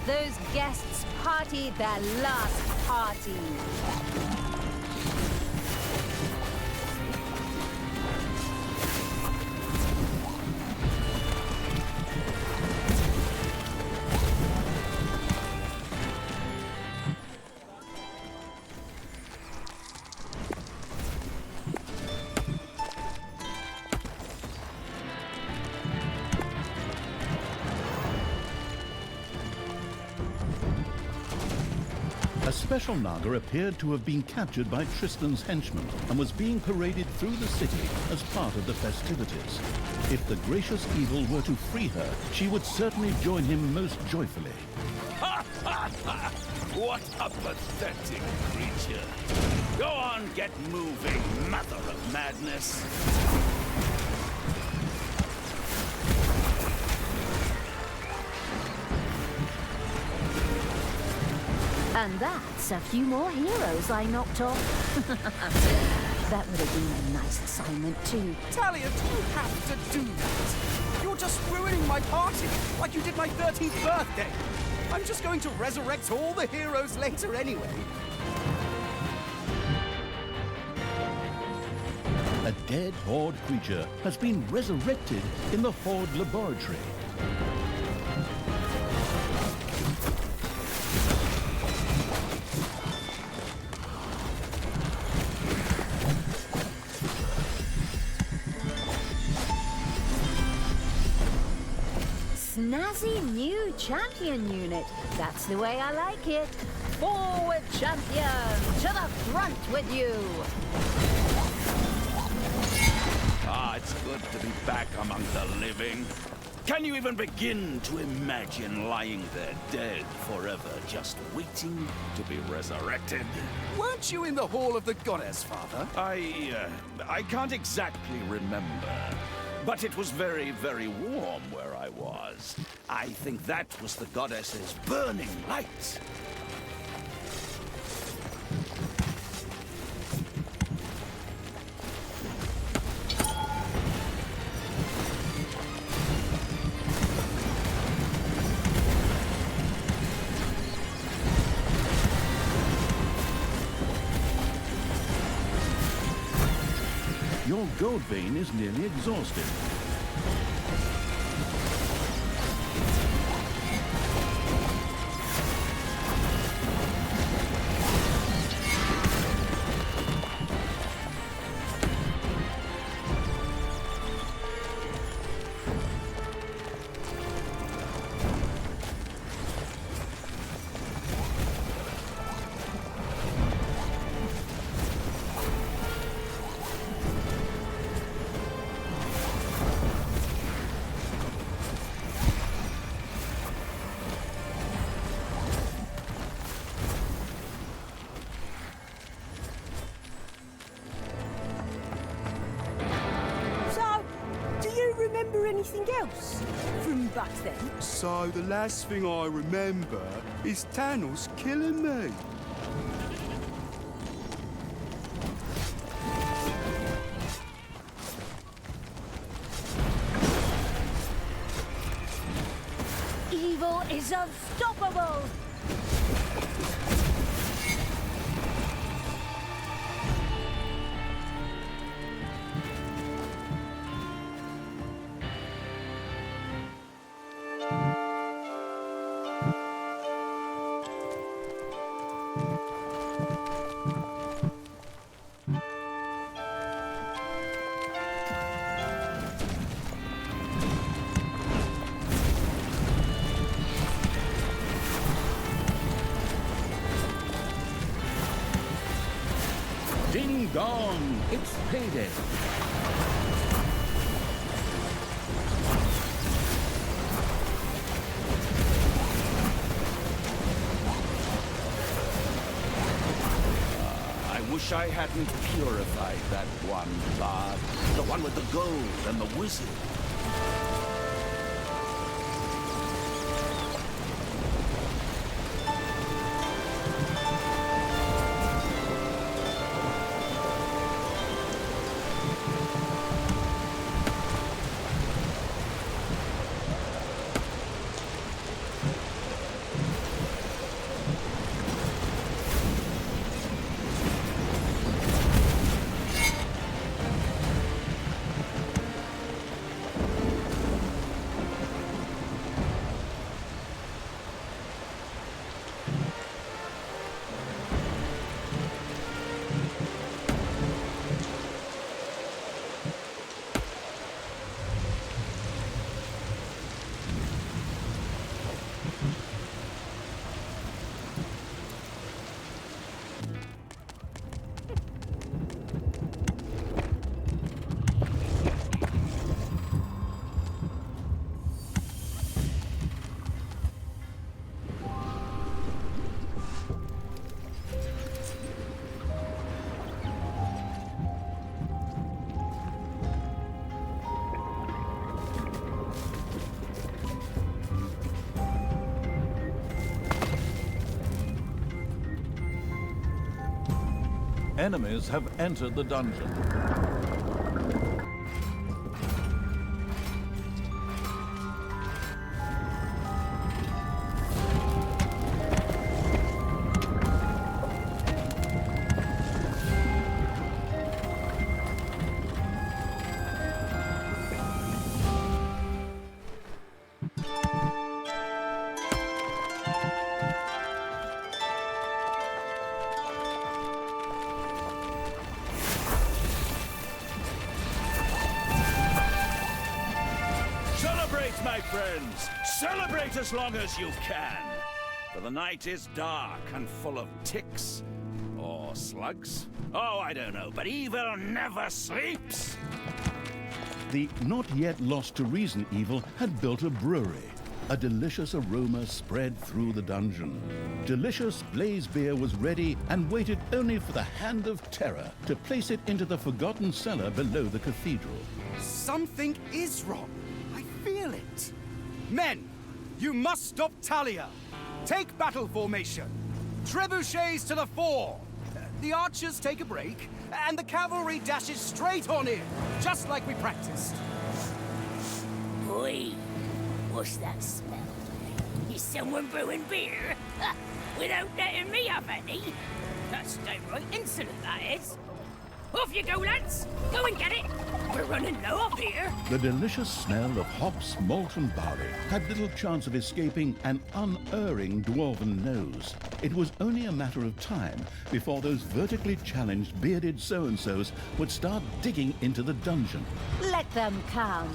Those guests partied their last party. A special Naga appeared to have been captured by Tristan's henchmen and was being paraded through the city as part of the festivities. If the gracious evil were to free her, she would certainly join him most joyfully. What a pathetic creature. Go on, get moving, mother of madness. And that's a few more heroes I knocked off. That would have been a nice assignment too. Talia, do you have to do that? You're just ruining my party, like you did my 13th birthday. I'm just going to resurrect all the heroes later anyway. A dead Horde creature has been resurrected in the Horde laboratory. Snazzy new champion unit. That's the way I like it. Forward, champion! To the front with you! Ah, it's good to be back among the living. Can you even begin to imagine lying there dead forever, just waiting to be resurrected? Weren't you in the Hall of the Goddess, Father? I can't exactly remember. But it was very, very warm where I was. I think that was the goddess's burning light. Your gold vein is nearly exhausted. anything else from back then? So the last thing I remember is Thanos killing me. Evil is unstoppable! Ding dong, it's payday. I wish I hadn't purified that one bard. The one with the gold and the wizard. Enemies have entered the dungeon. Celebrate, my friends! Celebrate as long as you can! For the night is dark and full of ticks. Or slugs. Oh, I don't know, but evil never sleeps! The not yet lost to reason evil had built a brewery. A delicious aroma spread through the dungeon. Delicious blaze beer was ready and waited only for the hand of terror to place it into the forgotten cellar below the cathedral. Something is wrong. I feel it. Men, you must stop Talia. Take battle formation. Trebuchets to the fore. The archers take a break, and the cavalry dashes straight on in, just like we practiced. Oi, what's that smell? Is someone brewing beer? Without letting me have any? That's downright insolent, that is. Off you go, lads! Go and get it! We're running low up here. The delicious smell of hops, malt and barley had little chance of escaping an unerring dwarven nose. It was only a matter of time before those vertically challenged bearded so-and-sos would start digging into the dungeon. Let them come.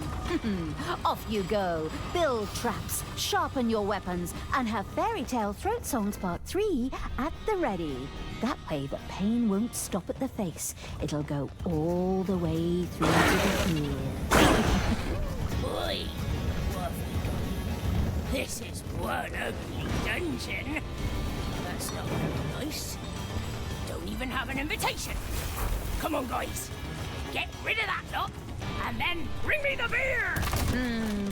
Off you go. Build traps, sharpen your weapons, and have Fairy Tale Throat Songs Part 3 at the ready. That way the pain won't stop at the face. It'll go all the way through to the ear. Oi, what have we got? This is one ugly dungeon. That's not very nice. Don't even have an invitation. Come on, guys. Get rid of that lot, And then bring me the beer!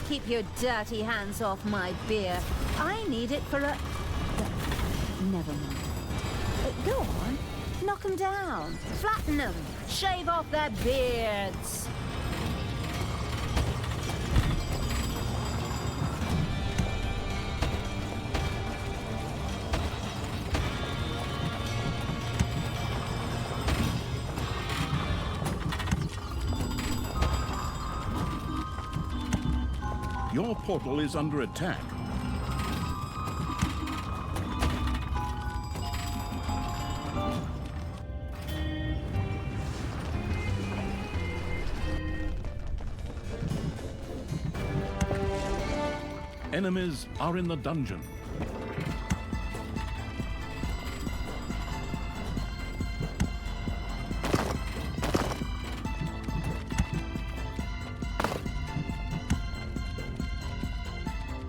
Keep your dirty hands off my beer. I need it for a... Never mind. Go on. Knock them down. Flatten them. Shave off their beards. Your portal is under attack. Enemies are in the dungeon.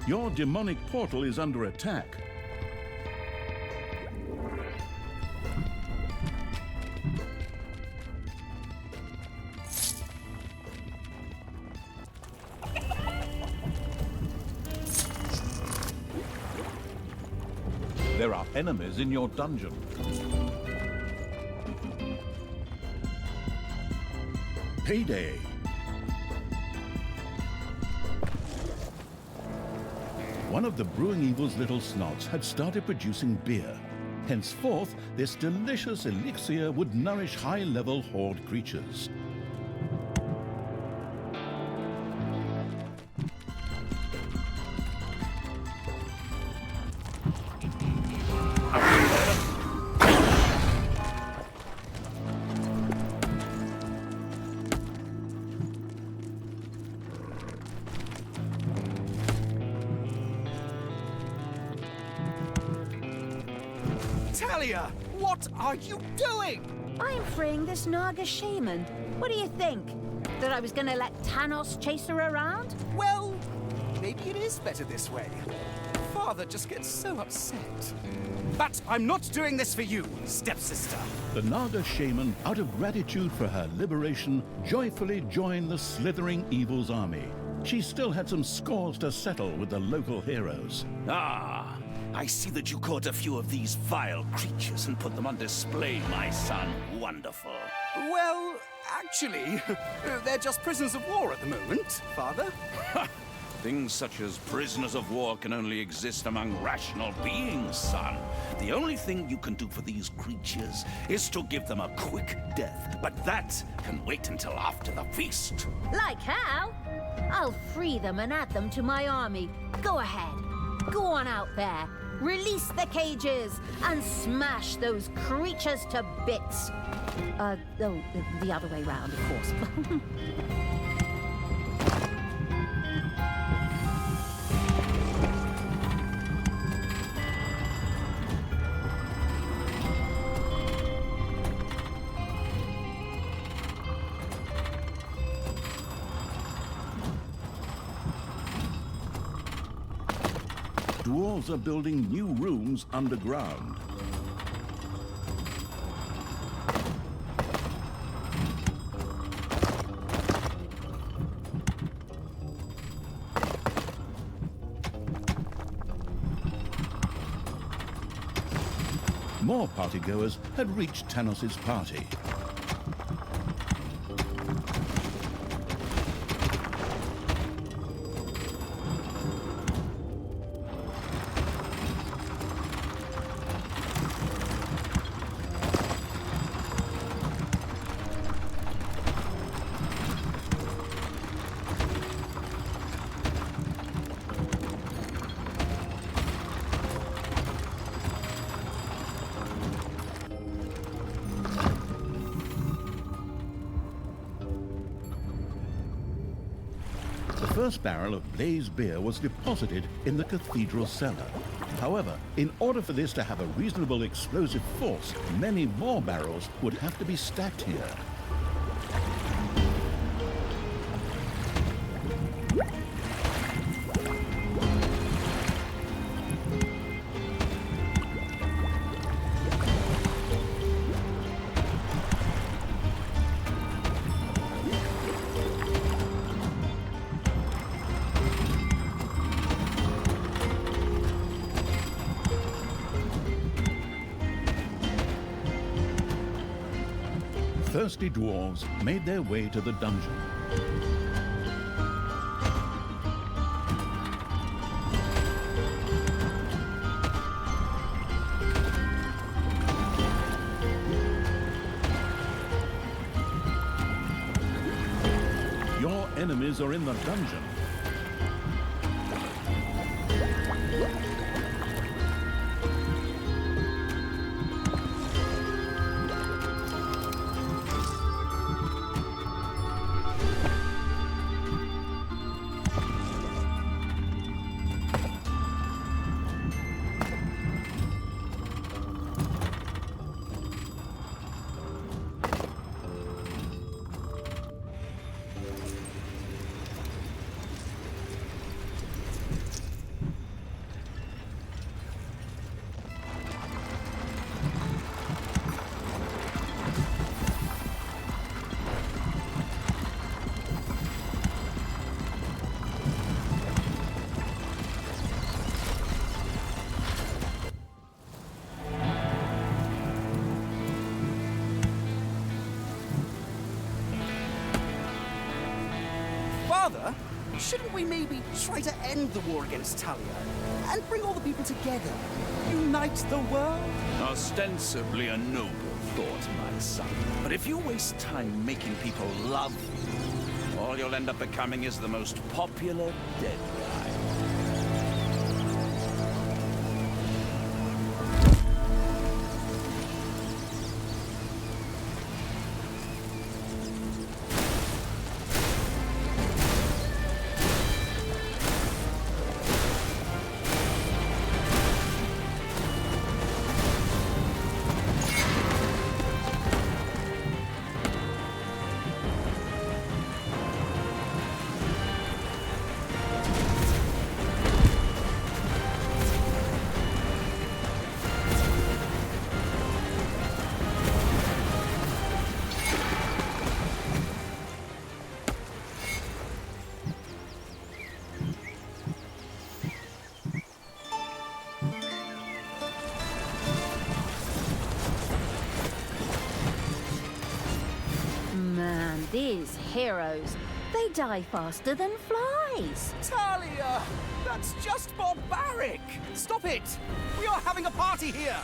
Your demonic portal is under attack. There are enemies in your dungeon. Payday. One of the Brewing Evil's little snots had started producing beer. Henceforth, this delicious elixir would nourish high-level horde creatures. Talia, what are you doing? I'm freeing this Naga shaman. What do you think? That I was gonna let Thanos chase her around? Well, maybe it is better this way. Father just gets so upset. But I'm not doing this for you, stepsister. The Naga shaman, out of gratitude for her liberation, joyfully joined the slithering Evil's army. She still had some scores to settle with the local heroes. Ah, I see that you caught a few of these vile creatures and put them on display, my son. Wonderful. Well, actually, they're just prisoners of war at the moment, Father. Things such as prisoners of war can only exist among rational beings, son. The only thing you can do for these creatures is to give them a quick death, but that can wait until after the feast. Like how? I'll free them and add them to my army. Go ahead. Go on out there. Release the cages and smash those creatures to bits. The other way round, of course. Dwarves are building new rooms underground. More partygoers had reached Thanos' party. The first barrel of Blaze beer was deposited in the cathedral cellar. However, in order for this to have a reasonable explosive force, many more barrels would have to be stacked here. thirsty dwarves made their way to the dungeon. Your enemies are in the dungeon. Father, shouldn't we maybe try to end the war against Talia and bring all the people together? Unite the world? Ostensibly a noble thought, my son. But if you waste time making people love you, all you'll end up becoming is the most popular dead guy. Man, these heroes, they die faster than flies. Talia! That's just barbaric! Stop it! We are having a party here!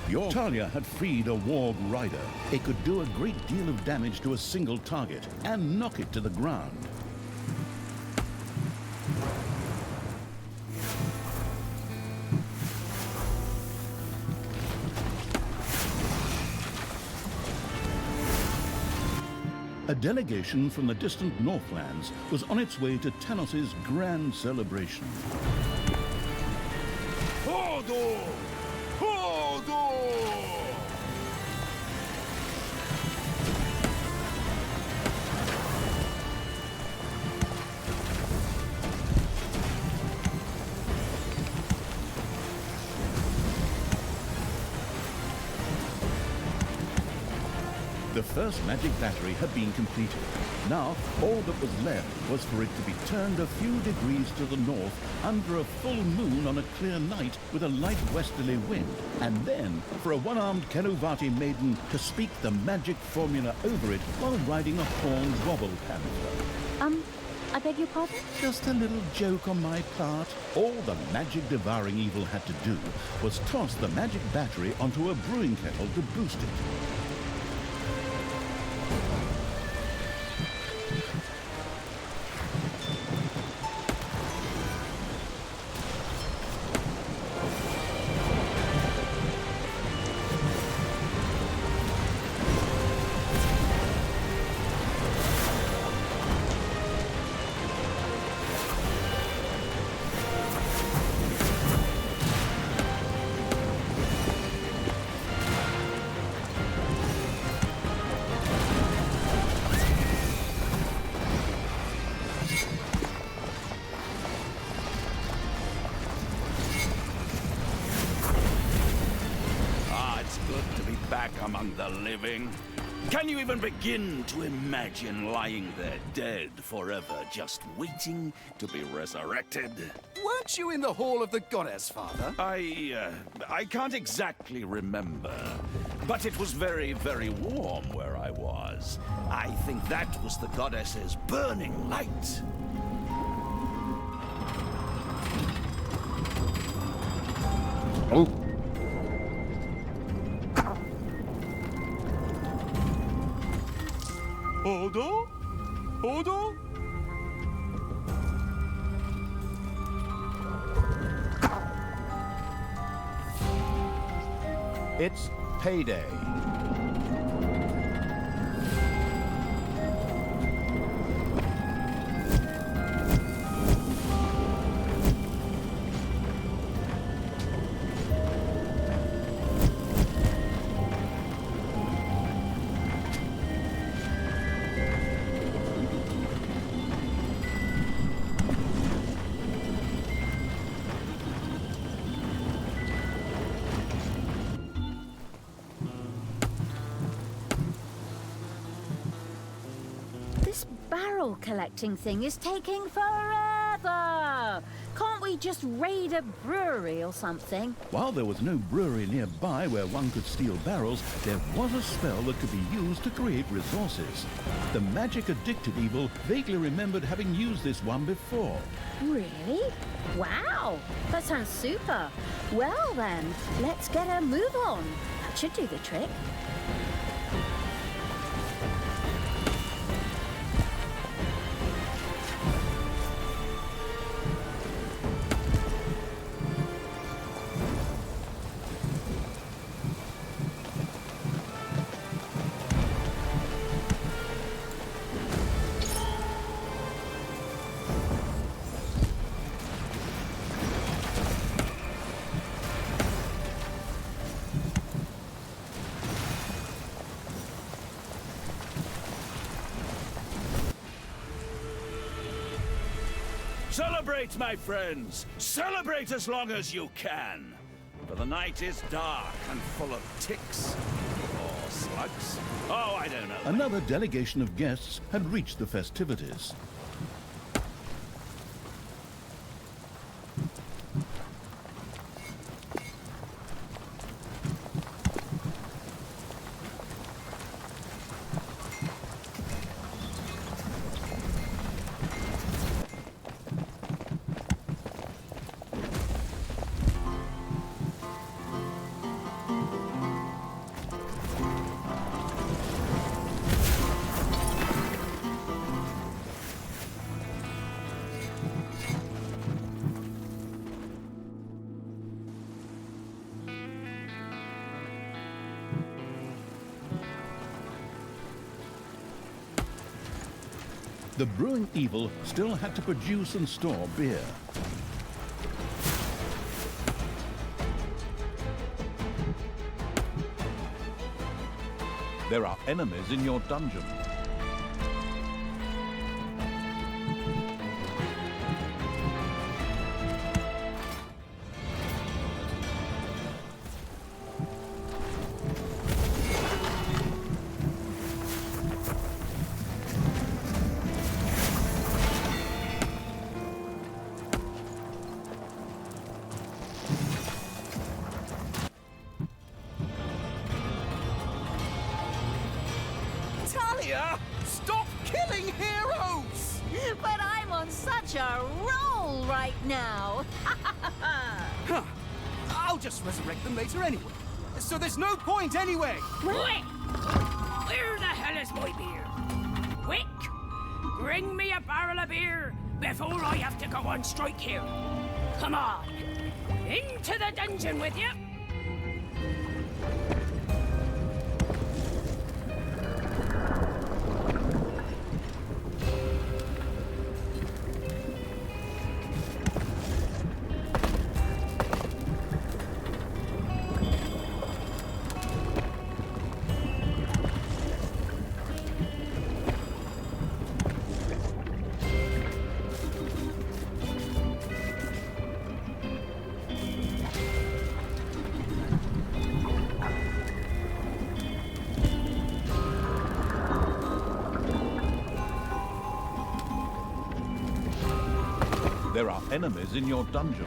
Your Talia had freed a warg rider. It could do a great deal of damage to a single target and knock it to the ground. A delegation from the distant Northlands was on its way to Tanos's grand celebration. Hodor! Hodor! The first magic battery had been completed. Now, all that was left was for it to be turned a few degrees to the north under a full moon on a clear night with a light westerly wind, and then for a one-armed Kenuvati maiden to speak the magic formula over it while riding a horned wobble panther. I beg your pardon? Just a little joke on my part. All the magic devouring evil had to do was toss the magic battery onto a brewing kettle to boost it. Among the living. Can you even begin to imagine lying there dead forever, just waiting to be resurrected? Weren't you in the Hall of the Goddess, Father? I can't exactly remember, but it was very, very warm where I was. I think that was the Goddess's burning light. Oh. Odo? Odo? It's payday. This barrel collecting thing is taking forever. Can't we just raid a brewery or something? While there was no brewery nearby where one could steal barrels, there was a spell that could be used to create resources. The magic-addicted evil vaguely remembered having used this one before. Really? Wow, that sounds super. Well then, let's get a move on. That should do the trick. Celebrate, my friends! Celebrate as long as you can! For the night is dark and full of ticks. Or slugs. Oh, I don't know. Another delegation of guests had reached the festivities. The brewing evil still had to produce and store beer. There are enemies in your dungeon. Talia! Stop killing heroes! But I'm on such a roll right now. Huh. I'll just resurrect them later anyway. So there's no point anyway! Quick! Where the hell is my beer? Quick! Bring me a barrel of beer before I have to go on strike here. Come on! Into the dungeon with you! There are enemies in your dungeon.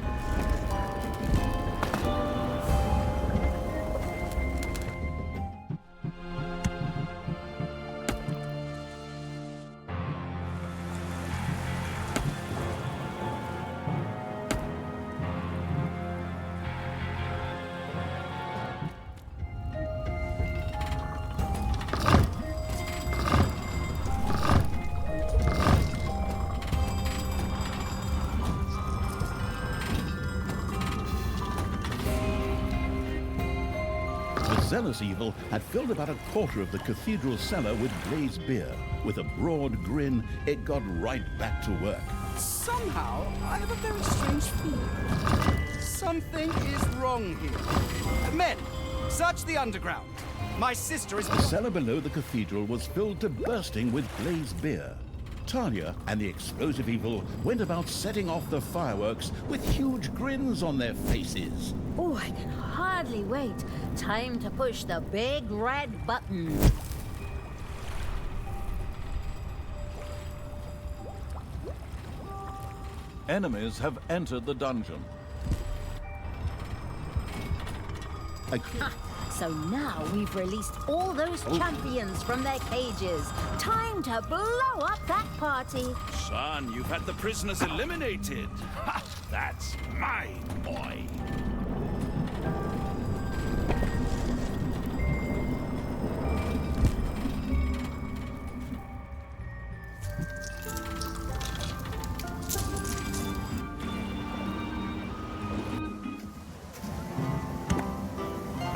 Zealous evil had filled about a quarter of the cathedral cellar with blazed beer. With a broad grin, it got right back to work. Somehow, I have a very strange feeling. Something is wrong here. Men, search the underground. My sister is... The cellar below the cathedral was filled to bursting with blazed beer. Talia and the explosive evil went about setting off the fireworks with huge grins on their faces. Oh, I can hardly wait. Time to push the big red button. Enemies have entered the dungeon. So now we've released all those champions from their cages. Time to blow up that party. Son, you've had the prisoners eliminated. Ha! That's my boy.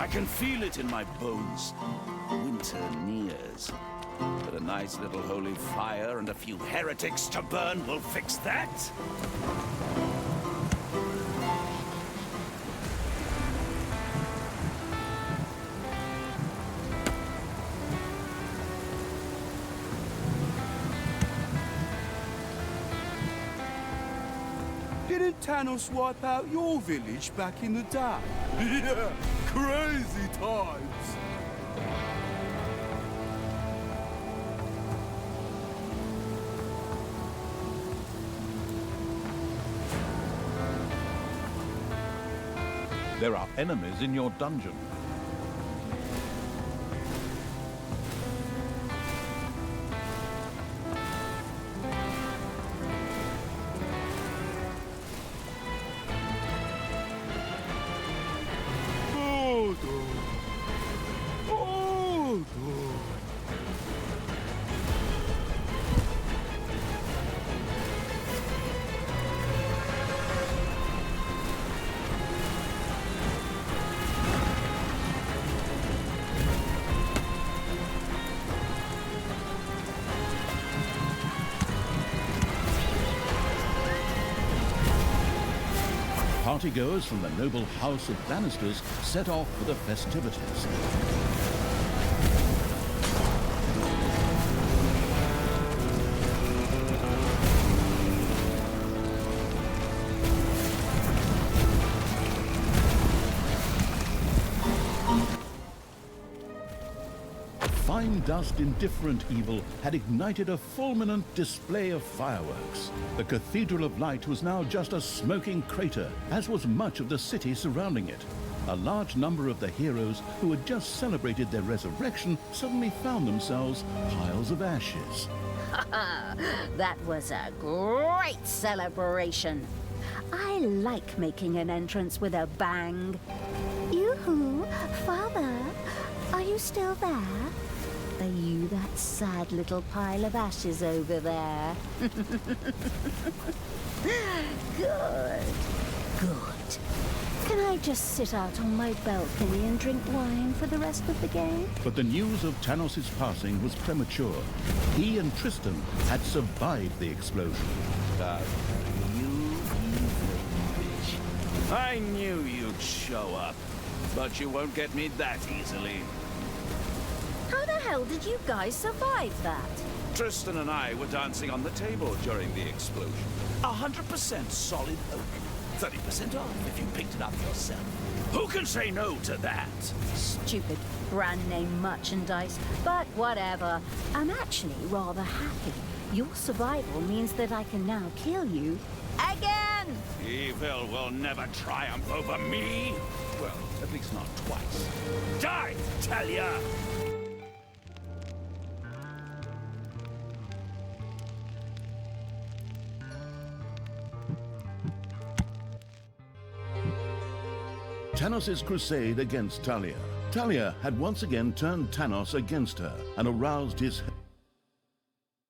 I can feel it in my bones. Winter nears. But a nice little holy fire and a few heretics to burn will fix that. Didn't Thanos wipe out your village back in the day? Yeah, crazy times. There are enemies in your dungeon. Partygoers from the noble house of Bannisters set off for the festivities. Fine dust indifferent evil had ignited a fulminant display of fireworks. The Cathedral of Light was now just a smoking crater, as was much of the city surrounding it. a large number of the heroes who had just celebrated their resurrection suddenly found themselves piles of ashes. That was a great celebration. I like making an entrance with a bang. Yoo-hoo, Father, are you still there? Are you that sad little pile of ashes over there? Good. Good. Can I just sit out on my balcony and drink wine for the rest of the game? But the news of Tanos' passing was premature. He and Tristan had survived the explosion. I knew you'd show up, but you won't get me that easily. How the hell did you guys survive that? Tristan and I were dancing on the table during the explosion. 100% solid oak. 30% off if you picked it up yourself. Who can say no to that? Stupid brand name merchandise, but whatever. I'm actually rather happy. Your survival means that I can now kill you again! Evil will never triumph over me. Well, at least not twice. Die, tell ya! Tanos' crusade against Talia. Talia had once again turned Tanos against her and aroused his